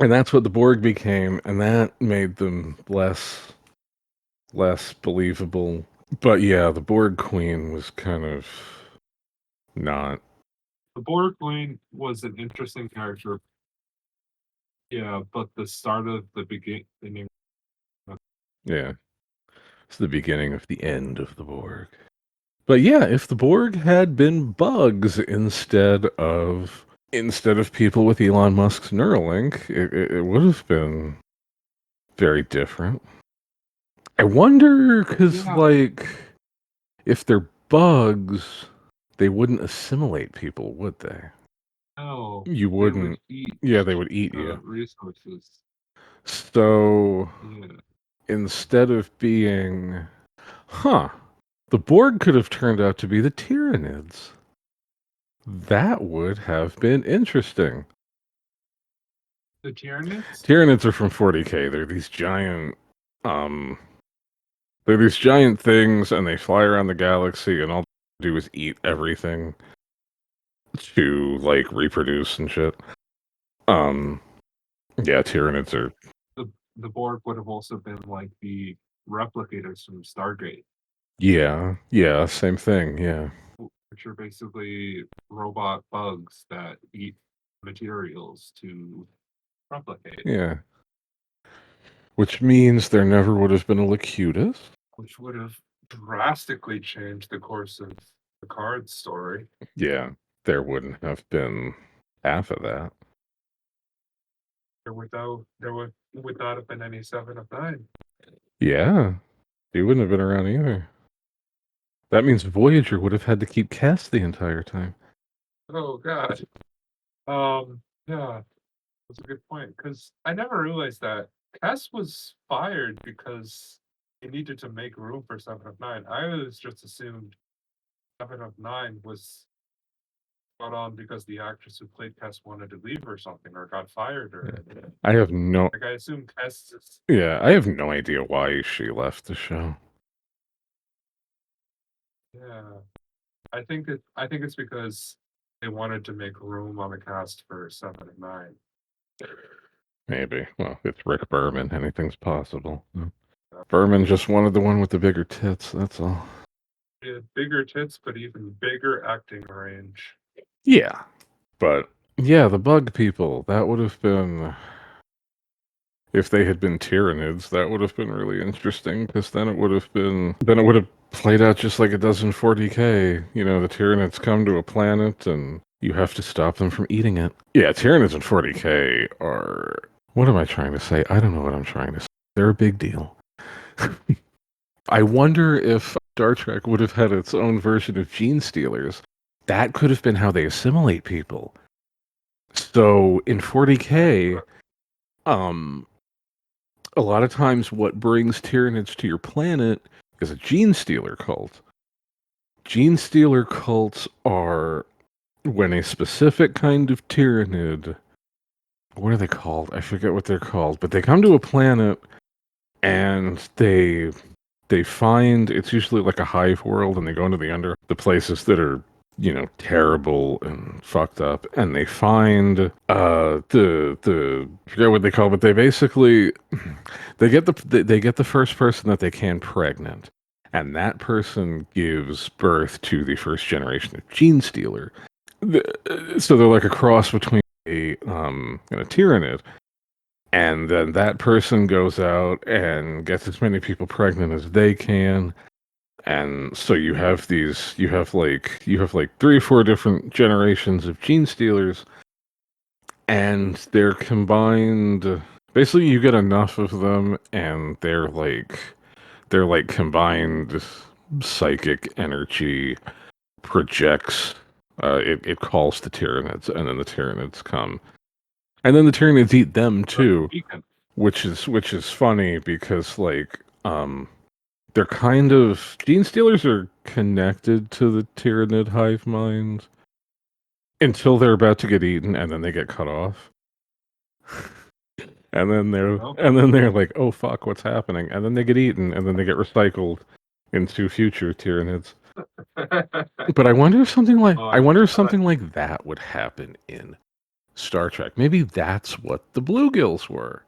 and that's what the Borg became, and that made them less believable. But yeah, the Borg Queen was kind of not. The Borg Queen was an interesting character. Yeah, but the start of the beginning. Yeah, it's the beginning of the end of the Borg. But yeah, if the Borg had been bugs instead of people with Elon Musk's Neuralink, it would have been very different. I wonder, because like, if they're bugs, they wouldn't assimilate people, would they? No, You they would wouldn't. eat Yeah, they would eat you. resources. So Yeah. instead of being, the Borg could have turned out to be the Tyranids. That would have been interesting. The Tyranids? Tyranids are from 40K. They're these giant, they're these giant things, and they fly around the galaxy, and all they do is eat everything to like reproduce and shit. Yeah, Tyranids are. The Borg would have also been like the replicators from Stargate, Yeah, same thing. Yeah, which are basically robot bugs that eat materials to replicate, yeah. Which means there never would have been a Locutus. which would have drastically changed the course of the card story. Yeah, there wouldn't have been half of that. Would not have been any 7 of 9. Yeah, he wouldn't have been around either. That means Voyager would have had to keep Cass the entire time. Oh God. Yeah, that's a good point. Because I never realized that Cass was fired because he needed to make room for 7 of 9. I was just assumed 7 of 9 was brought on because the actress who played Cass wanted to leave or something, or got fired, or I have no. like I assumed Cass is. Yeah, I have no idea why she left the show. Yeah, I think it's because they wanted to make room on the cast for 7 of 9. Maybe. Well, it's Rick Berman. Anything's possible. Berman just wanted the one with the bigger tits. That's all. He had bigger tits, but even bigger acting range. Yeah, but yeah, the bug people. That would have been. If they had been Tyranids, that would have been really interesting, because then it would have played out just like it does in 40K. You know, the Tyranids come to a planet and you have to stop them from eating it. Yeah, Tyranids in 40K are. What am I trying to say? I don't know what I'm trying to say. They're a big deal. I wonder if Star Trek would have had its own version of gene stealers. That could have been how they assimilate people. So in 40K, a lot of times what brings Tyranids to your planet is a gene stealer cult. Gene stealer cults are when a specific kind of Tyranid, what are they called? I forget what they're called, but they come to a planet and they find, it's usually like a hive world, and they go into the places that are, you know, terrible and fucked up, and they find the I forget what they call it, but they basically they get the first person that they can pregnant, and that person gives birth to the first generation of gene stealer. So they're like a cross between a and a Tyranid. And then that person goes out and gets as many people pregnant as they can. And so you have like 3 or 4 different generations of gene stealers, and they're combined. Basically, you get enough of them, and they're like combined psychic energy projects. It calls the Tyranids, and then the Tyranids come. And then the Tyranids eat them too, which is funny because like they're kind of gene stealers are connected to the Tyranid hive mind until they're about to get eaten, and then they get cut off. and then Nope. they're like, oh fuck, what's happening? And then they get eaten, and then they get recycled into future Tyranids. But I wonder if something like that would happen in Star Trek. Maybe that's what the bluegills were.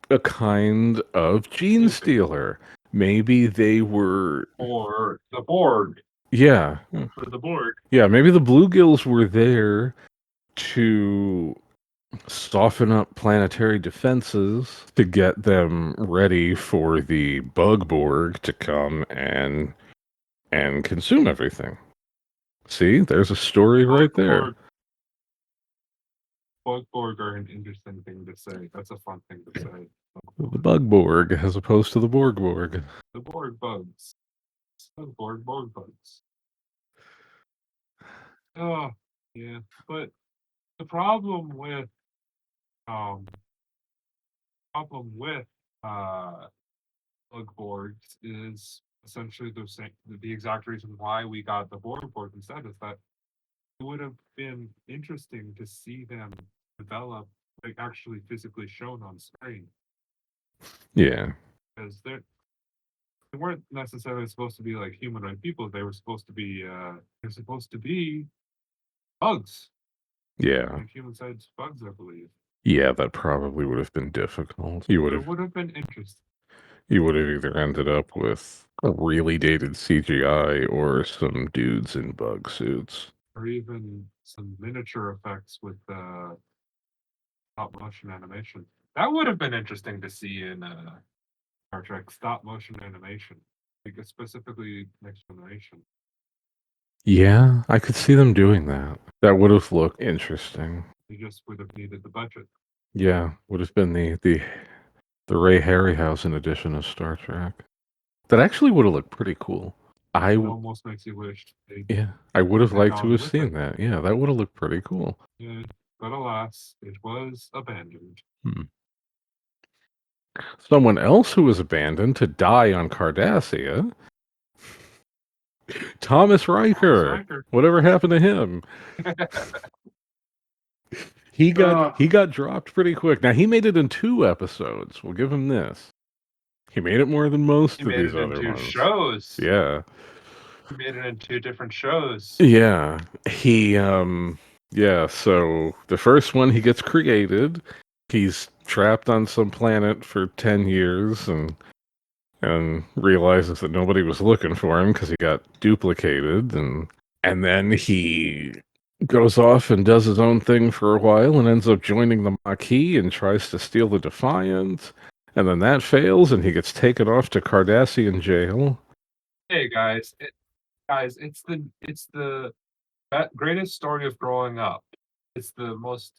A kind of gene stealer. Maybe they were, or the Borg. yeah. For the Borg. Yeah, maybe the bluegills were there to soften up planetary defenses to get them ready for the Bugborg to come and consume everything. See, there's a story right there. Bugborg are an interesting thing to say. That's a fun thing to say. The Bugborg as opposed to the Borgborg. The Borg bugs. The Borg bugs. Oh, yeah. But the problem with Bugborgs is essentially the exact reason why we got the Borg instead is that it would have been interesting to see them develop, like actually physically shown on screen. Yeah. Because they weren't necessarily supposed to be like humanoid people. They were supposed to be bugs. Yeah. Like human-sized bugs, I believe. Yeah, that probably would have been difficult. It would have been interesting. You would have either ended up with a really dated CGI or some dudes in bug suits. Or even some miniature effects with stop motion animation. That would have been interesting to see in Star Trek stop motion animation, like specifically Next Generation. Yeah, I could see them doing that. That would have looked interesting. They just would have needed the budget. Yeah, would have been the Ray Harryhausen edition of Star Trek. That actually would have looked pretty cool. It almost makes you wish. I would have liked to gone have with seen it. that. Yeah, that would have looked pretty cool. Yeah, but alas, it was abandoned. Someone else who was abandoned to die on Cardassia, Thomas Riker. Whatever happened to him? He got dropped pretty quick. Now he made it in 2 episodes. We'll give him this. He made it more than most of these other ones. Shows. Yeah. He made it in 2 different shows. Yeah. He so the first one he gets created. He's trapped on some planet for 10 years and realizes that nobody was looking for him because he got duplicated, and then he goes off and does his own thing for a while and ends up joining the Maquis and tries to steal the Defiant, and then that fails and he gets taken off to Cardassian jail. Hey guys, it's the greatest story of growing up. It's the most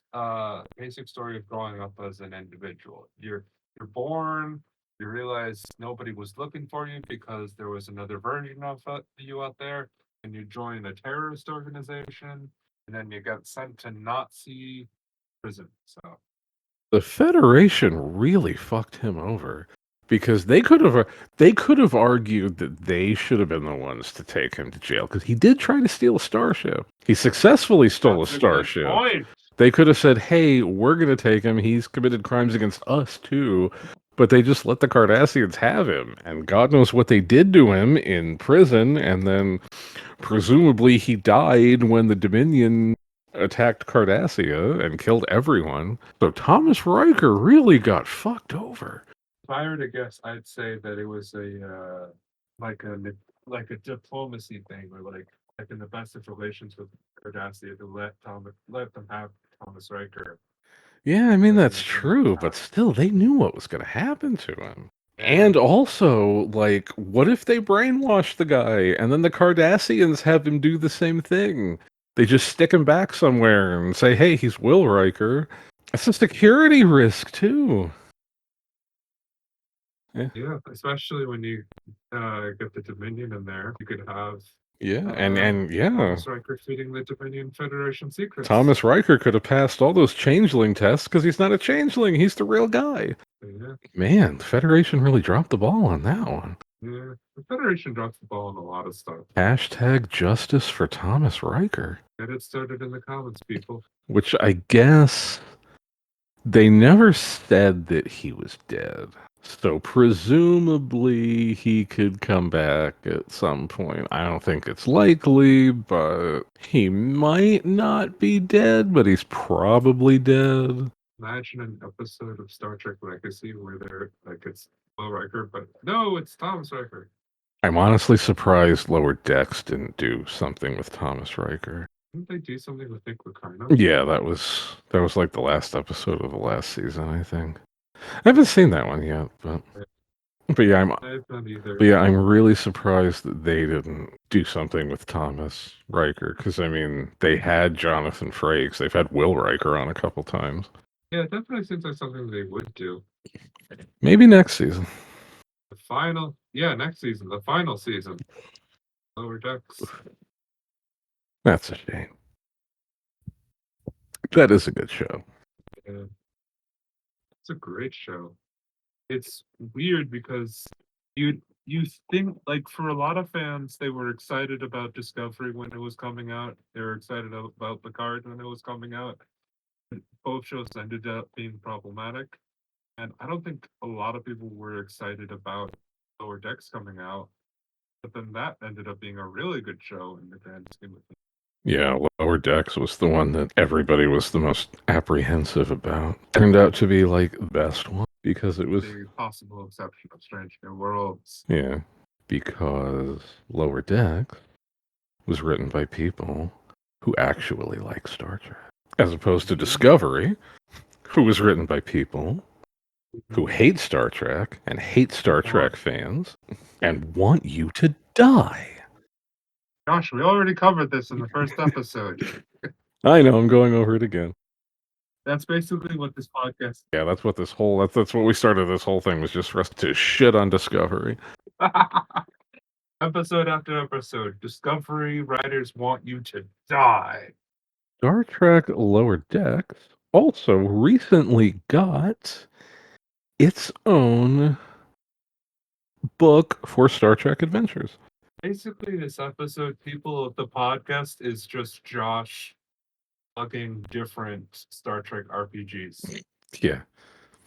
basic story of growing up as an individual. You're born, you realize nobody was looking for you because there was another version of you out there, and you join a terrorist organization, and then you get sent to Nazi prison. So The Federation really fucked him over because they could have argued that they should have been the ones to take him to jail because he did try to steal a starship. He successfully stole a starship. They could have said, "Hey, we're going to take him. He's committed crimes against us too." But they just let the Cardassians have him, and God knows what they did to him in prison, and then presumably he died when the Dominion attacked Cardassia and killed everyone. So Thomas Riker really got fucked over. If I were to guess, I'd say that it was like a diplomacy thing, or like in the best of relations with Cardassia to let them have Thomas Riker. Yeah, I mean that's true, but still they knew what was going to happen to him. And also, like, what if they brainwash the guy and then the Cardassians have him do the same thing? They just stick him back somewhere and say, "Hey, he's Will Riker." It's a security risk too. Yeah, especially when you get the Dominion in there, you could have Thomas Riker feeding the Dominion Federation secrets. Thomas Riker could have passed all those changeling tests because he's not a changeling; he's the real guy. Yeah. Man, the Federation really dropped the ball on that one. Yeah, the Federation drops the ball on a lot of stuff. Hashtag justice for Thomas Riker. Get it started in the comments, people. Which I guess They never said that he was dead. So presumably he could come back at some point. I don't think it's likely, but he might not be dead, but he's probably dead. Imagine an episode of Star Trek Legacy where they're like it's Will Riker, but no, it's Thomas Riker. I'm honestly surprised Lower Decks didn't do something with Thomas Riker. Didn't they do something with Nick Lucano? Yeah, that was like the last episode of the last season, I think. I haven't seen that one yet, but yeah, I've not either. But yeah, I'm really surprised that they didn't do something with Thomas Riker, because I mean, they had Jonathan Frakes, they've had Will Riker on a couple times. Yeah, it definitely seems like something they would do. Maybe next season. Next season, the final season. Lower Decks. That's a shame. That is a good show. Yeah. It's a great show. It's weird because you think like for a lot of fans they were excited about Discovery when it was coming out. They were excited about Picard when it was coming out. Both shows ended up being problematic. And I don't think a lot of people were excited about Lower Decks coming out. But then that ended up being a really good show in the grand scheme of things. Yeah, Lower Decks was the one that everybody was the most apprehensive about. Turned out to be like the best one because it was The possible exception of Strange New Worlds. Yeah, because Lower Decks was written by people who actually like Star Trek, as opposed to Discovery, who was written by people who hate Star Trek and hate Star Trek fans and want you to die. Gosh, we already covered this in the first episode. I know, I'm going over it again. That's basically what this podcast. Yeah, that's what that's what we started this whole thing, was just for us to shit on Discovery. Episode after episode, Discovery writers want you to die. Star Trek Lower Decks also recently got its own book for Star Trek Adventures. Basically, this episode, people of the podcast, is just Josh plugging different Star Trek RPGs. Yeah.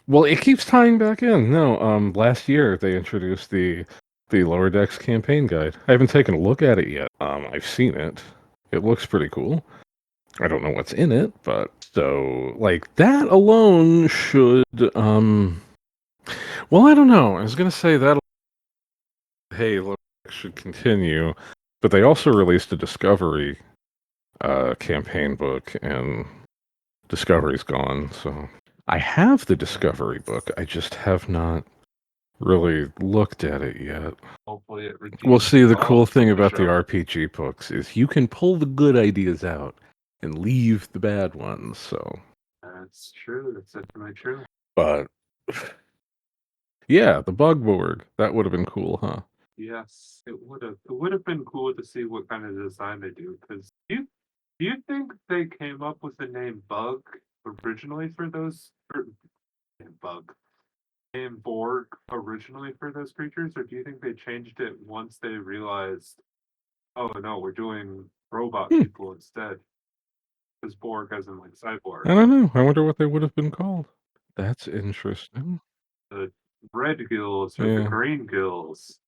Well, it keeps tying back in. No, last year they introduced the Lower Decks campaign guide. I haven't taken a look at it yet. I've seen it. It looks pretty cool. I don't know what's in it, but so like that alone should well, I don't know. I was gonna say that hey, look, should continue, but they also released a Discovery campaign book, and Discovery's gone. So I have the Discovery book. I just have not really looked at it yet. Hopefully, it redeems. Well, see, the well cool for thing the about the show. RPG books is you can pull the good ideas out and leave the bad ones. So That's true. That's definitely true. but yeah, the bug board, that would have been cool, huh? Yes, it would have. It would have been cool to see what kind of design they do. Because do you think they came up with the name Bug originally for those? Or, Bug. Name Borg originally for those creatures, or do you think they changed it once they realized, oh no, we're doing robot people instead? Because Borg as in like cyborg. I don't know. I wonder what they would have been called. That's interesting. The red gills or the Yeah. green gills.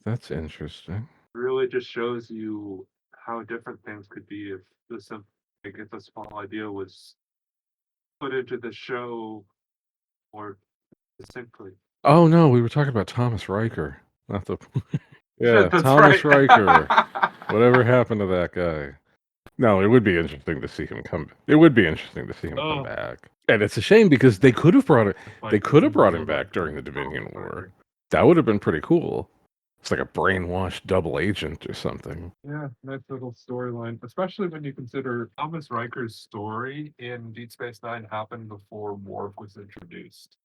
That's interesting. Really just shows you how different things could be if if a small idea was put into the show more distinctly. Oh no, we were talking about Thomas Riker, not the yeah, That's Thomas right. Riker. Whatever happened to that guy? No, it would be interesting to see him come. It would be interesting to see him come back. And it's a shame because they could have brought it. They could have brought him back during the Dominion War. That would have been pretty cool. It's like a brainwashed double agent or something. Yeah, nice little storyline, especially when you consider Thomas Riker's story in Deep Space Nine happened before Worf was introduced.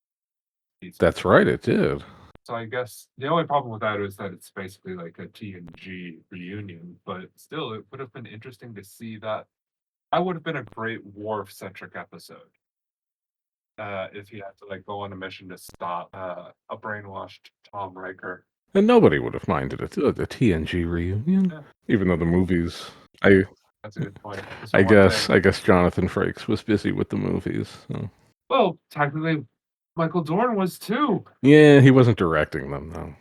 That's right, it did. So I guess the only problem with that is that it's basically like a TNG reunion, but still, it would have been interesting to see that. That would have been a great Worf-centric episode. If he had to like go on a mission to stop a brainwashed Tom Riker. And nobody would have minded it. The TNG reunion, Yeah. even though the movies. That's a good point. I guess Jonathan Frakes was busy with the movies. So. Well, technically, Michael Dorn was too. Yeah, he wasn't directing them though.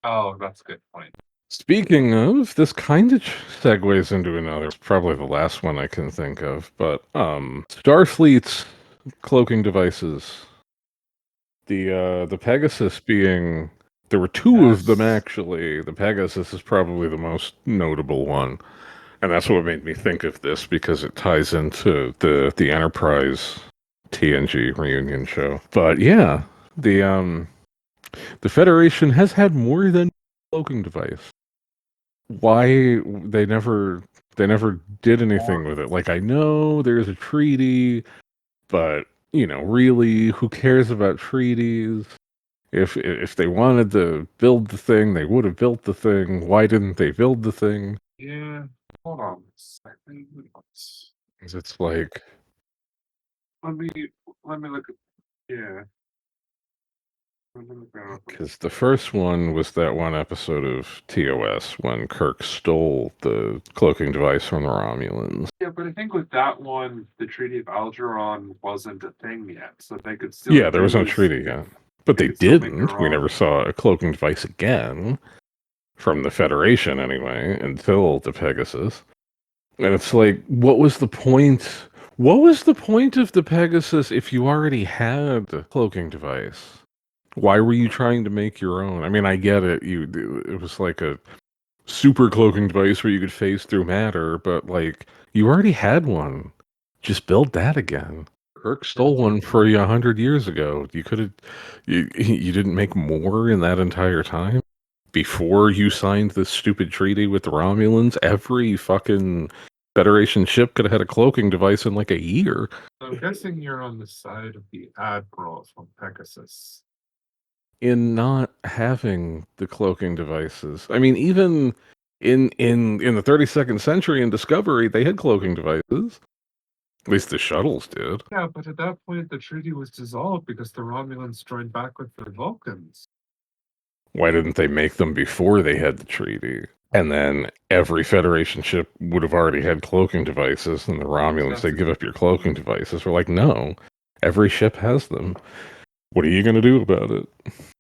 Oh, that's a good point. Speaking of, this kind of segues into another, probably the last one I can think of, but Starfleet's cloaking devices. The Pegasus being, there were two of them Yes. actually. The Pegasus is probably the most notable one, and that's what made me think of this because it ties into the Enterprise TNG reunion show. But yeah, the Federation has had more than a cloaking device. Why they never did anything with it? Like, I know there's a treaty, but really, who cares about treaties? If they wanted to build the thing, they would have built the thing. Why didn't they build the thing? Yeah. Hold on a second. 'Cause it's like, Let me let me look at yeah. Let me look that up. because the first one was that one episode of TOS when Kirk stole the cloaking device from the Romulans. Yeah, but I think with that one, the Treaty of Algeron wasn't a thing yet, so they could still Yeah, there was no use. treaty yet, but They they could still make didn't. their We never own. saw a cloaking device again from the Federation anyway until the Pegasus. And it's like, what was the point? What was the point of the Pegasus if you already had a cloaking device? Why were you trying to make your own? I mean, I get it. It was like a super cloaking device where you could phase through matter, but like, you already had one. Just build that again. Kirk stole one for you 100 years ago. You could have, you didn't make more in that entire time before you signed this stupid treaty with the Romulans. Every fucking Federation ship could have had a cloaking device in like a year. I'm guessing you're on the side of the Admiral from Pegasus. In not having the cloaking devices. I mean, even in the 32nd century in Discovery, they had cloaking devices. At least the shuttles did. Yeah, but at that point, the treaty was dissolved because the Romulans joined back with the Vulcans. Why didn't they make them before they had the treaty? And then every Federation ship would have already had cloaking devices, and the Romulans, they give up your cloaking devices. We're like, no, every ship has them. What are you going to do about it?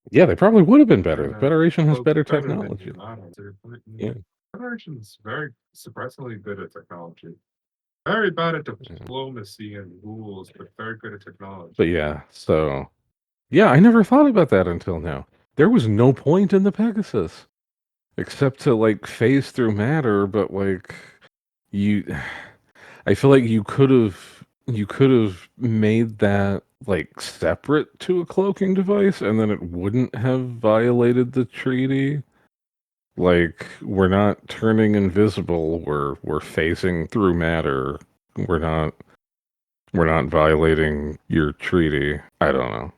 Yeah, they probably would have been better. The Federation has better technology. Yeah. Federation's very surprisingly good at technology. Very bad at diplomacy and rules, but very good at technology. But yeah, so yeah, I never thought about that until now. There was no point in the Pegasus except to like phase through matter, but like you I feel like you could have made that like separate to a cloaking device and then it wouldn't have violated the treaty. Like, we're not turning invisible, we're phasing through matter. We're not violating your treaty. I don't know.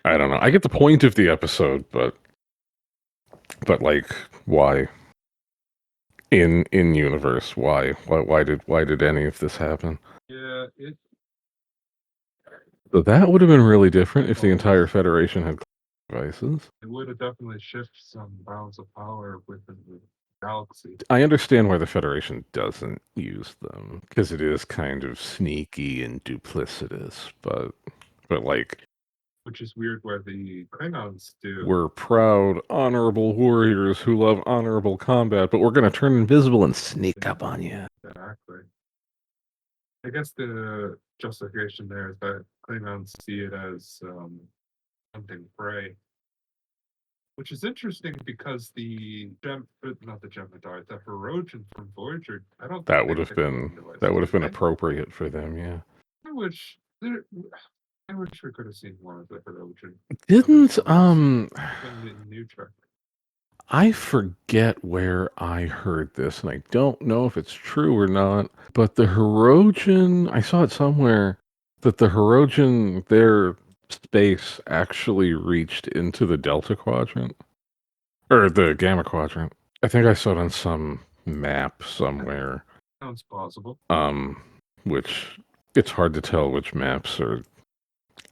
I don't know. I get the point of the episode, but like, why? In universe, why did any of this happen? Yeah, it So that would have been really different if the entire Federation had devices. would have definitely shifted some balance of power within the galaxy. I understand why the Federation doesn't use them because it is kind of sneaky and duplicitous, but like, Which is weird where the Klingons do. we're proud, honorable warriors who love honorable combat, but we're going to turn invisible and sneak up on you. Exactly. I guess the justification there is that Klingons see it as something prey. Which is interesting because not the Jem'Hadar, the Hirogen from Voyager, I don't think That they would have had been cloaking devices, that would have did been they? appropriate for them, yeah. I wish I wish we could have seen more of the Hirogen. Didn't In the new Trek. I forget where I heard this, and I don't know if it's true or not, but the Hirogen, I saw it somewhere that the Hirogen, their space actually reached into the Delta Quadrant, or the Gamma Quadrant. I think I saw it on some map somewhere, Sounds plausible. which it's hard to tell which maps are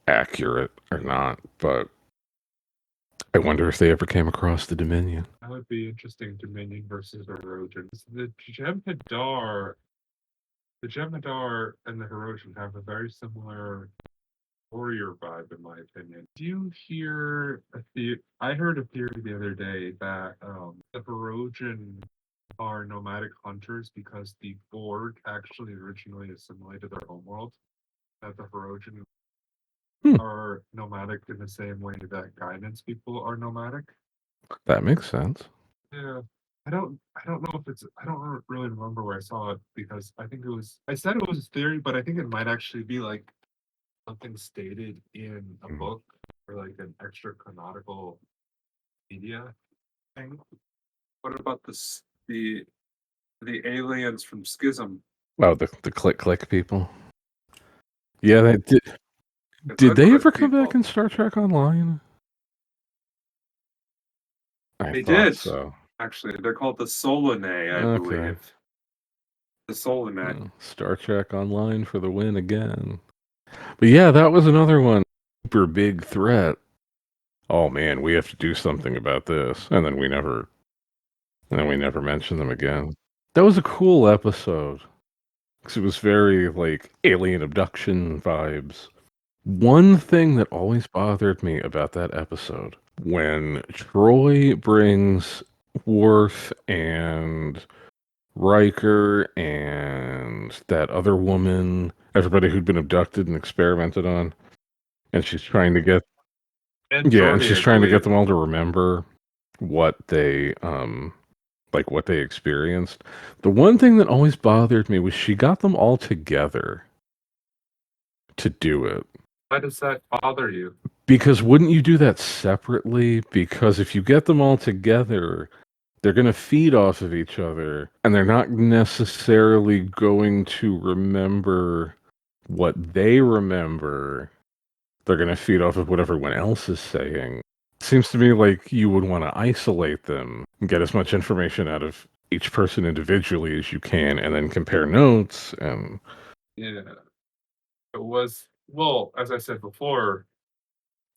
accurate or not, but I wonder if they ever came across the Dominion. That would be interesting, Dominion versus Hirogen. The Jem'Hadar The Jem'Hadar and the Hiroshima have a very similar warrior vibe, in my opinion. Do you hear I heard a theory the other day that the Hirogen are nomadic hunters because the Borg actually originally assimilated their homeworld. That the Hirogen Hmm. are nomadic in the same way that guidance people are nomadic. That makes sense. Yeah. I don't know if it's I don't really remember where I saw it because I said it was a theory, but I think it might actually be like something stated in a Mhm. book or like an extra canonical media thing. What about the aliens from Schism? Oh, the click click people. Yeah, they did. The Did they click ever come back people. in Star Trek Online? I They thought did. so. Actually, they're called the Solanae, I Okay. believe. The Solanae. Star Trek Online for the win again. But yeah, that was another one. Super big threat. Oh man, we have to do something about this. And then we never mentioned them again. That was a cool episode. Because it was very like alien abduction vibes. One thing that always bothered me about that episode when Troy brings Worf and Riker and that other woman, everybody who'd been abducted and experimented on, and she's trying to get And yeah, and Jordy, she's I trying to get believe. them all to remember what they like what they experienced. The one thing that always bothered me was she got them all together to do it. Why does that bother you? Because wouldn't you do that separately? Because if you get them all together, they're going to feed off of each other and they're not necessarily going to remember what they remember. They're going to feed off of what everyone else is saying. Seems to me like you would want to isolate them and get as much information out of each person individually as you can and then compare notes and Yeah. It was, well, as I said before,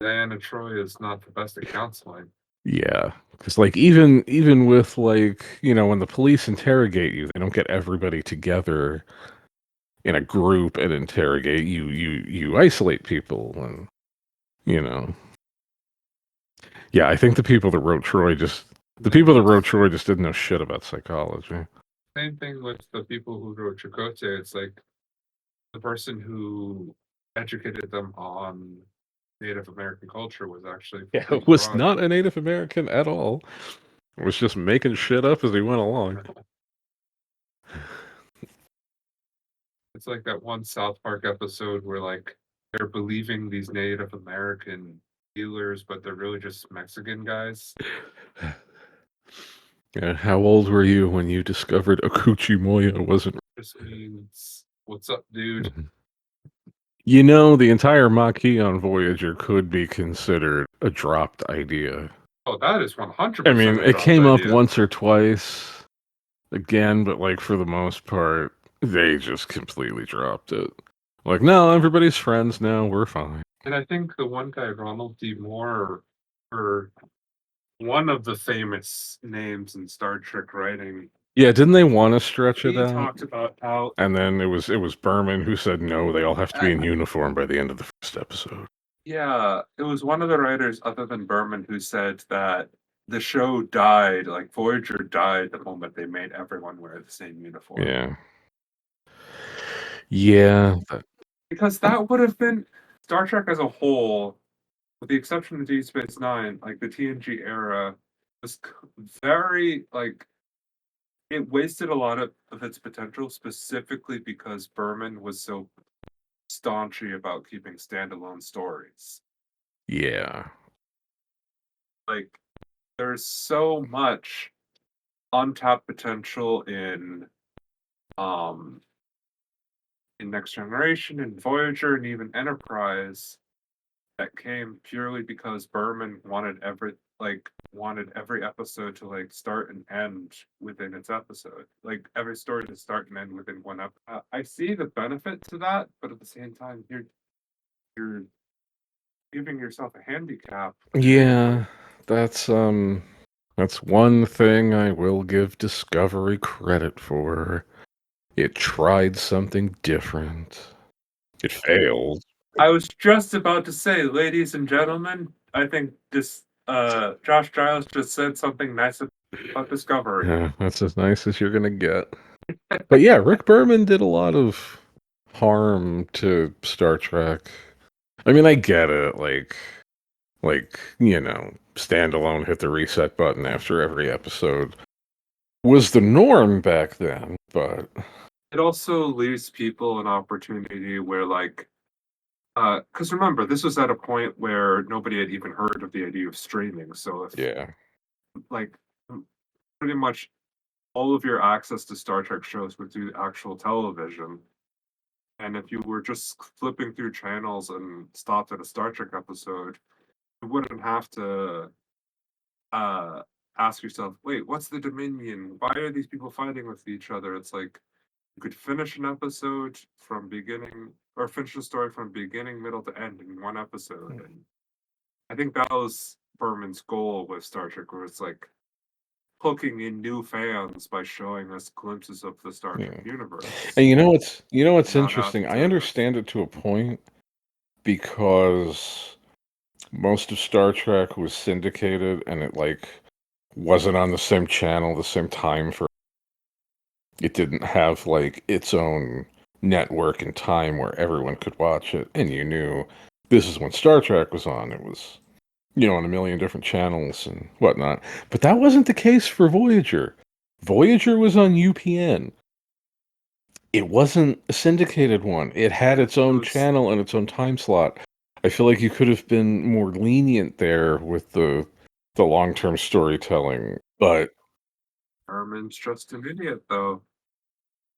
Diana Troy is not the best at counseling. yeah, because like even with like when the police interrogate you, they don't get everybody together in a group and interrogate you. You isolate people, and you know. Yeah, I think the Thing people that with wrote Troy just didn't know shit about psychology. Same thing with the people who wrote Chakotay. It's like the person who educated them on Native American culture was actually a Yeah, complete was fraud. not a Native American at all. Was just making shit up as he went along. It's like that one South Park episode where like they're believing these Native American healers, but they're really just Mexican guys. Yeah, how old were you when you discovered Akuchi Moya wasn't? Just means, what's up, dude? The entire Maquis on Voyager could be considered a dropped idea. Oh, that is I 100% mean, a it dropped came up idea. once or twice again, but like for the most part, they just completely dropped it. Like, no, everybody's friends now. We're fine. And I think the one guy, Ronald D. Moore, or one of the famous names in Star Trek writing, Yeah, didn't they want to stretch it he out? talked about how, And then it was Berman who said no, they all have to be in uniform by the end of the first episode. yeah, it was one of the writers other than Berman who said that the show died, like Voyager died the moment they made everyone wear the same uniform. Yeah. Yeah. Because that would have been Star Trek as a whole, with the exception of Deep Space Nine, like the TNG era, was very like it wasted a lot of its potential specifically because Berman was so staunchy about keeping standalone stories. Yeah. Like there's so much untapped potential um in Next Generation and Voyager and even Enterprise that came purely because Berman wanted every episode to like start and end within its episode. Like every story to start and end within one episode. I see the benefit to that, but at the same time, you're giving yourself a handicap. Yeah. That's that's one thing I will give Discovery credit for. It tried something different. It failed. I was just about to say, ladies and gentlemen, I think this Josh Giles just said something nice about Discovery. Yeah, that's as nice as you're gonna get. But yeah, Rick Berman did a lot of harm to Star Trek. I mean, I get it, like, standalone hit the reset button after every episode was the norm back then, but It also leaves people an opportunity where, like, because remember, this was at a point where nobody had even heard of the idea of streaming. So if, yeah. like, pretty much all of your access to Star Trek shows were through actual television, and if you were just flipping through channels and stopped at a Star Trek episode, you wouldn't have to uh ask yourself, wait, what's the Dominion? Why are these people fighting with each other? It's like you could finish an episode from beginning or finish the story from beginning, middle to end in one episode. And I think that was Berman's goal with Star Trek, where it's like hooking in new fans by showing us glimpses of the Star Trek Yeah. universe. And you know what's Not having interesting? I to- understand it to a point because most of Star Trek was syndicated and it wasn't on the same channel, the same time for it didn't have like its own network and time where everyone could watch it and you knew this is when Star Trek was on. It was on a million different channels and whatnot. But that wasn't the case for Voyager. Voyager was on UPN. It wasn't a syndicated one. It had its own channel and its own time slot. I feel like you could have been more lenient there with the long-term storytelling, but Berman's just an idiot, though.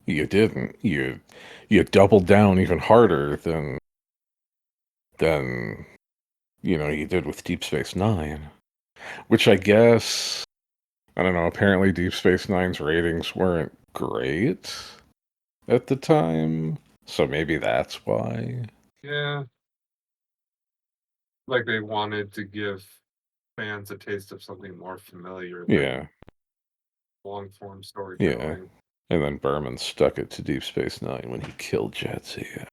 you didn't. You doubled down even harder than you did with Deep Space Nine, which I guess I don't know. Apparently, Deep Space Nine's ratings weren't great at the time, so maybe that's why. Yeah. Like they wanted to give fans a taste of something more familiar than Yeah, long form yeah. storytelling. And then Berman stuck it to Deep Space Nine when he killed Jadzia.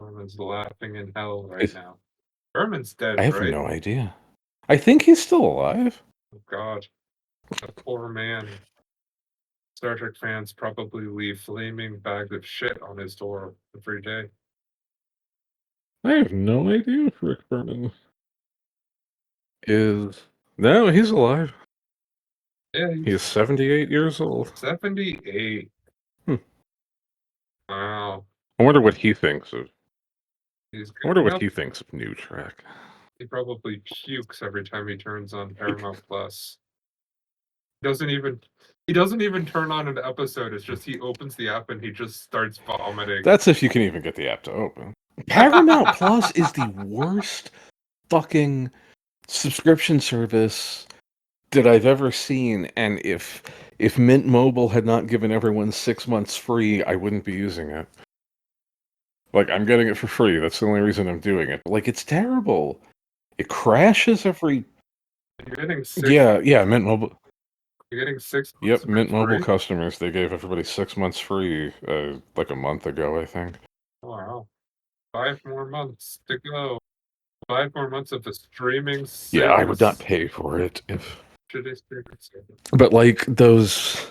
Berman's laughing in hell right Is- now. Berman's dead, I have right? no idea. I think he's still alive. Oh God, that poor man. Star Trek fans probably leave flaming bags of shit on his door every day. I have no idea if Rick Berman is. No, he's alive. Yeah, He he's is 78 years old. 78. Hmm. Wow. I wonder what he thinks of. He's I wonder getting what up. he thinks of New Trek. He probably pukes every time he turns on Paramount Plus. He doesn't even turn on an episode. It's just he opens the app and he just starts vomiting. That's if you can even get the app to open. Paramount Plus is the worst fucking subscription service that I've ever seen, and if Mint Mobile had not given everyone 6 months free, I wouldn't be using it. Like, I'm getting it for free. That's the only reason I'm doing it. Like, it's terrible. It crashes every. You're getting six. Yeah, Mint Mobile. You're getting 6 Yep, months Mint for Mobile free? customers, they gave everybody 6 months free, like a month ago, I think. Wow. 5 more months to go. 5 more months of the streaming Yeah, I would not service. pay for it if. Shitty streaming service. But like those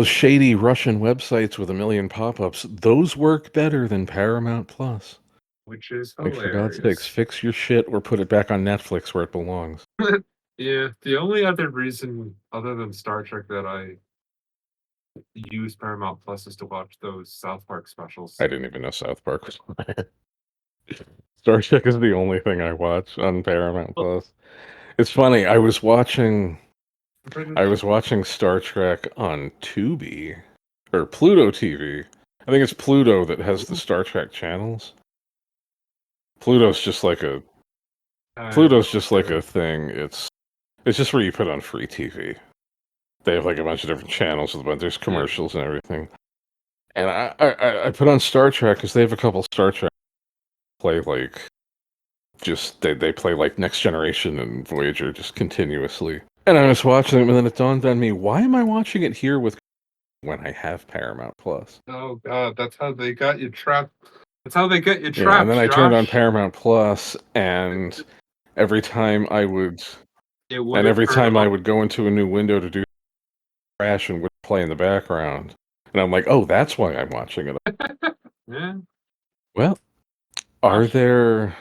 shady Russian websites with a million pop-ups, those work better than Paramount Plus. Which is Like, for God's sakes, hilarious. fix your shit or put it back on Netflix where it belongs. Yeah, the only other reason other than Star Trek that I use Paramount Plus is to watch those South Park specials. I didn't even know South Park was on it. Star Trek is the only thing I watch on Paramount Plus. It's funny, I was watching Star Trek on Tubi or Pluto TV. I think it's Pluto that has the Star Trek channels. Pluto's just like a thing. It's just where you put on free TV. They have like a bunch of different channels with a bunch. There's commercials and everything. And I put on Star Trek because they have a couple Star Trek play like just they play like Next Generation and Voyager just continuously. And I was watching them, and then it dawned on me, why am I watching it here with when I have Paramount Plus. Oh God, that's how they got you trapped. That's how they get you Yeah, trapped. and then I turned on Josh. Paramount Plus, and every time I would go into a new window to do crash and would play in the background, and I'm like, oh, that's why I'm watching it. Yeah. Well, are Josh, there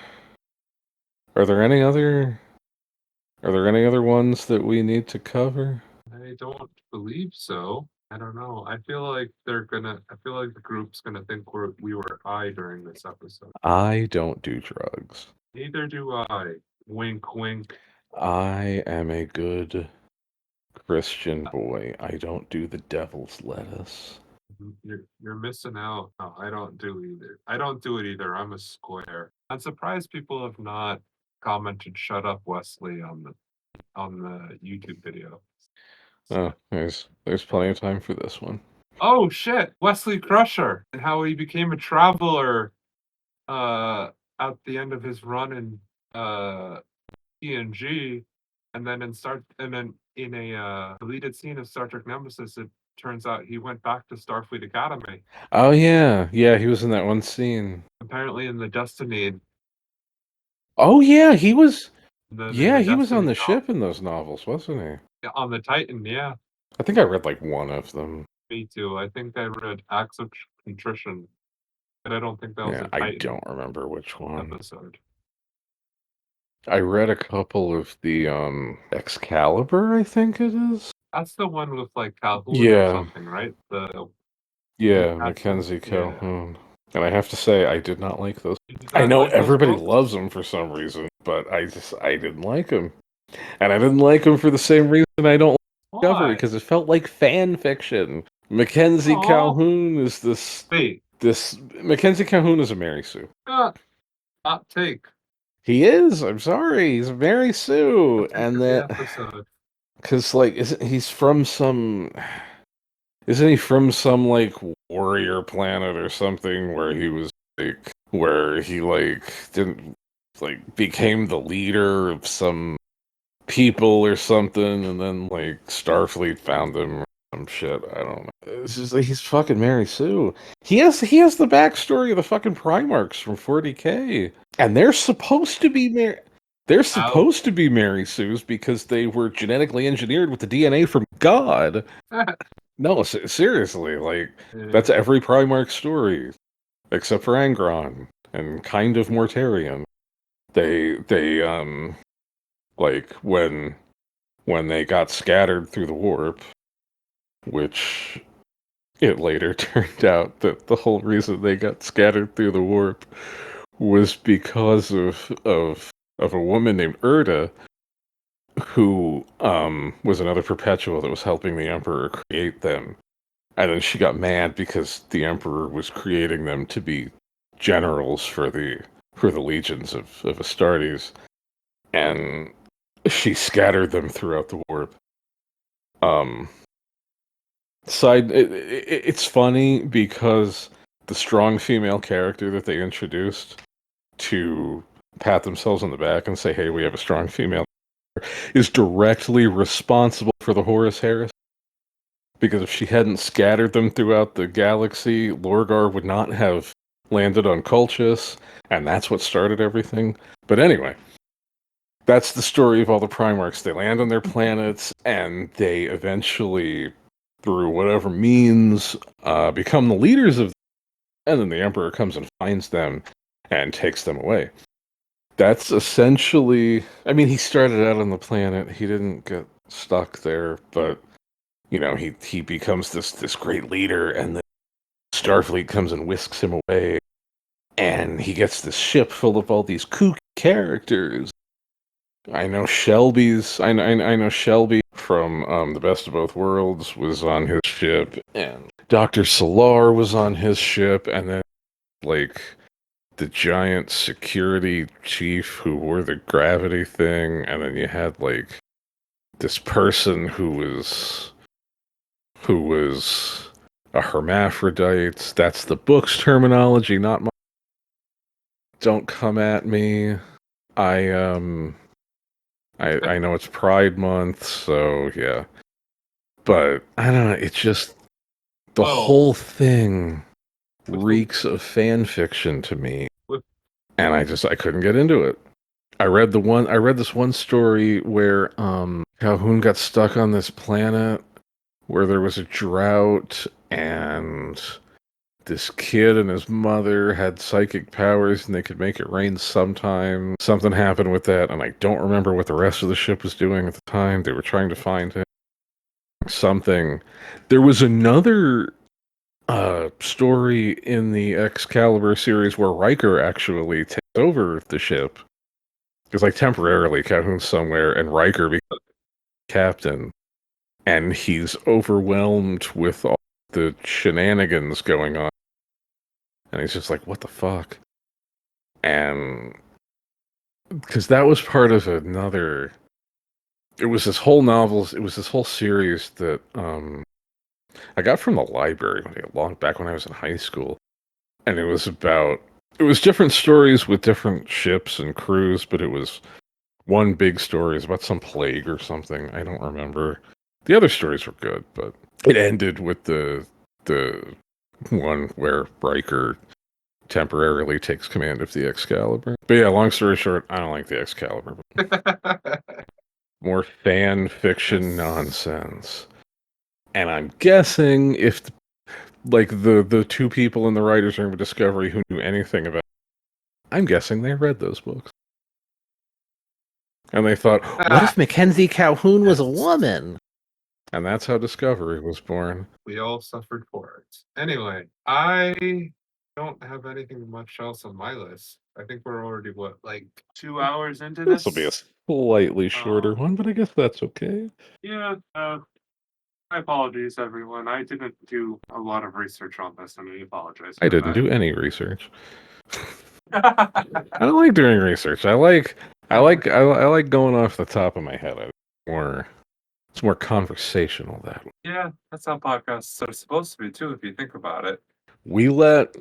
any other ones that we need to cover? I don't believe so. I don't know. I feel like the group's gonna think we were I during this episode. I don't do drugs. Neither do I. Wink, wink. I am a good Christian boy. I don't do the devil's lettuce. You're missing out. No, I don't do either. I don't do it either. I'm a square. I'm surprised people have not commented "Shut up, Wesley" on the YouTube video. Oh, there's plenty of time for this one. Oh shit, Wesley Crusher and how he became a traveler at the end of his run in TNG, and then in a deleted scene of Star Trek Nemesis, it turns out he went back to Starfleet Academy. Oh yeah, he was in that one scene. Apparently in the Destiny. Oh yeah, he was. In Yeah, the he was on Destiny the ship in those novels, wasn't he? Yeah, on the Titan, yeah. I think I read like one of them. Me too. I think I read Acts of Contrition, but I don't think that was Yeah, a I Titan don't remember which one. episode. I read a couple of the Excalibur, I think it is. That's the one with like Calhoun or Yeah, something, right? The captain. Mackenzie Yeah. Calhoun. And I have to say, I did not like those. Did you I not know like those everybody books? loves them for some reason, but I didn't like them. And I didn't like them for the same reason I don't like Discovery, Why? because it felt like fan fiction. Mackenzie Aw. Calhoun is Wait, Mackenzie Calhoun is a Mary Sue. hot take. He is. I'm sorry. He's a Mary Sue, Hot take and of the that episode. because like isn't he from some like warrior planet or something where he was like where he like didn't like became the leader of some people or something, and then like Starfleet found him or some shit. I don't know. It's just like he's fucking Mary Sue. He has the backstory of the fucking Primarchs from 40K, and they're supposed to be They're supposed to be Mary Sue's because they were genetically engineered with the DNA from God. No, seriously, like that's every Primarch story except for Angron and kind of Mortarion. They like when they got scattered through the warp, which it later turned out that the whole reason they got scattered through the warp was because of a woman named Erda, who was another perpetual that was helping the Emperor create them. And then she got mad because the Emperor was creating them to be generals for the legions of Astartes. And she scattered them throughout the warp. It's funny because the strong female character that they introduced to pat themselves on the back and say, hey, we have a strong female, is directly responsible for the Horus Heresy. Because if she hadn't scattered them throughout the galaxy, Lorgar would not have landed on Colchis, and that's what started everything. But anyway, that's the story of all the Primarchs. They land on their planets, and they eventually, through whatever means, become the leaders of them, and then the Emperor comes and finds them and takes them away. That's essentially... I mean, he started out on the planet. He didn't get stuck there, but you know, he becomes this great leader, and then Starfleet comes and whisks him away, and he gets this ship full of all these kooky characters. I know Shelby from The Best of Both Worlds was on his ship, and Dr. Solar was on his ship, and then like the giant security chief who wore the gravity thing, and then you had like this person who was a hermaphrodite. That's the book's terminology, not mine. Don't come at me. I know it's Pride Month, so yeah. But I don't know, it's just The Oh. whole thing With reeks of fan fiction to me, With- and I couldn't get into it. I read this one story where Calhoun got stuck on this planet where there was a drought, and this kid and his mother had psychic powers and they could make it rain sometime. Something happened with that, and I don't remember what the rest of the ship was doing at the time. They were trying to find it. Something. There was another story in the Excalibur series where Riker actually takes over the ship. Because, like, temporarily, Calhoun's somewhere, and Riker becomes captain, and he's overwhelmed with all the shenanigans going on. And he's just like, what the fuck? And because that was part of another. It was this whole series that I got from the library long back when I was in high school. And it was different stories with different ships and crews, but it was one big story. It was about some plague or something. I don't remember. The other stories were good, but it ended with the one where Riker temporarily takes command of the Excalibur. But yeah, long story short, I don't like the Excalibur. More fan fiction nonsense. And I'm guessing if the two people in the writers' room of Discovery who knew anything about it, I'm guessing they read those books. And they thought, what if Mackenzie Calhoun was a woman? And that's how Discovery was born. We all suffered for it. Anyway, I don't have anything much else on my list. I think we're already, like 2 hours into this? This will be a slightly shorter one, but I guess that's okay. Yeah, my apologies, everyone. I didn't do a lot of research on this, and I apologize. I didn't do any research. I don't like doing research. I like going off the top of my head. It's more conversational that way. Yeah, that's how podcasts are supposed to be too, if you think about it. We let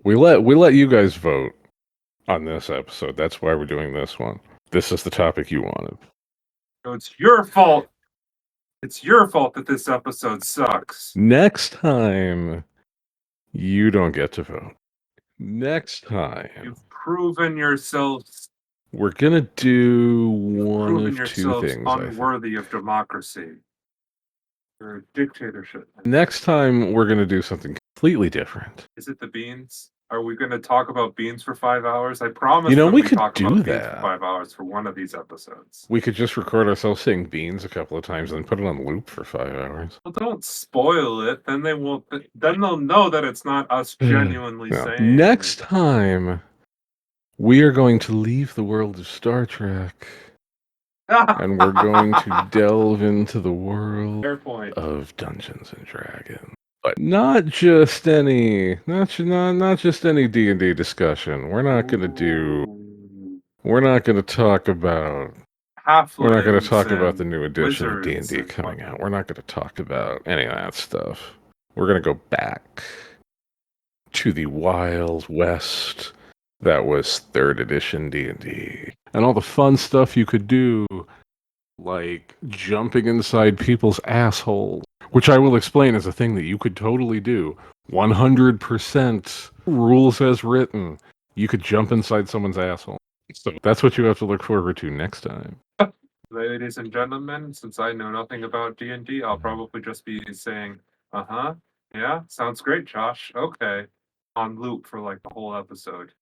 you guys vote on this episode. That's why we're doing this one. This is the topic you wanted. So it's your fault. It's your fault that this episode sucks. Next time, you don't get to vote. Next time, You've proven yourselves. we're gonna do one Proven of two yourselves things. unworthy of democracy. You're a dictatorship. Next time, we're gonna do something completely different. Is it the beans? Are we going to talk about beans for 5 hours? I promise. You know, we could talk do about that. beans for 5 hours for one of these episodes. We could just record ourselves saying beans a couple of times and then put it on loop for 5 hours. Well, don't spoil it. Then they won't. Then they'll know that it's not us genuinely saying. Next time, we are going to leave the world of Star Trek. And we're going to delve into the world of Dungeons and Dragons. But not just any D&D discussion. We're not going to talk about the new edition of D&D coming out. We're not going to talk about any of that stuff. We're going to go back to the Wild West that was 3rd edition D&D. And all the fun stuff you could do, like jumping inside people's assholes, which I will explain is a thing that you could totally do. 100% rules as written. You could jump inside someone's asshole. So that's what you have to look forward to next time. Ladies and gentlemen, since I know nothing about D&D, I'll probably just be saying, yeah, sounds great, Josh. Okay. On loop for like the whole episode.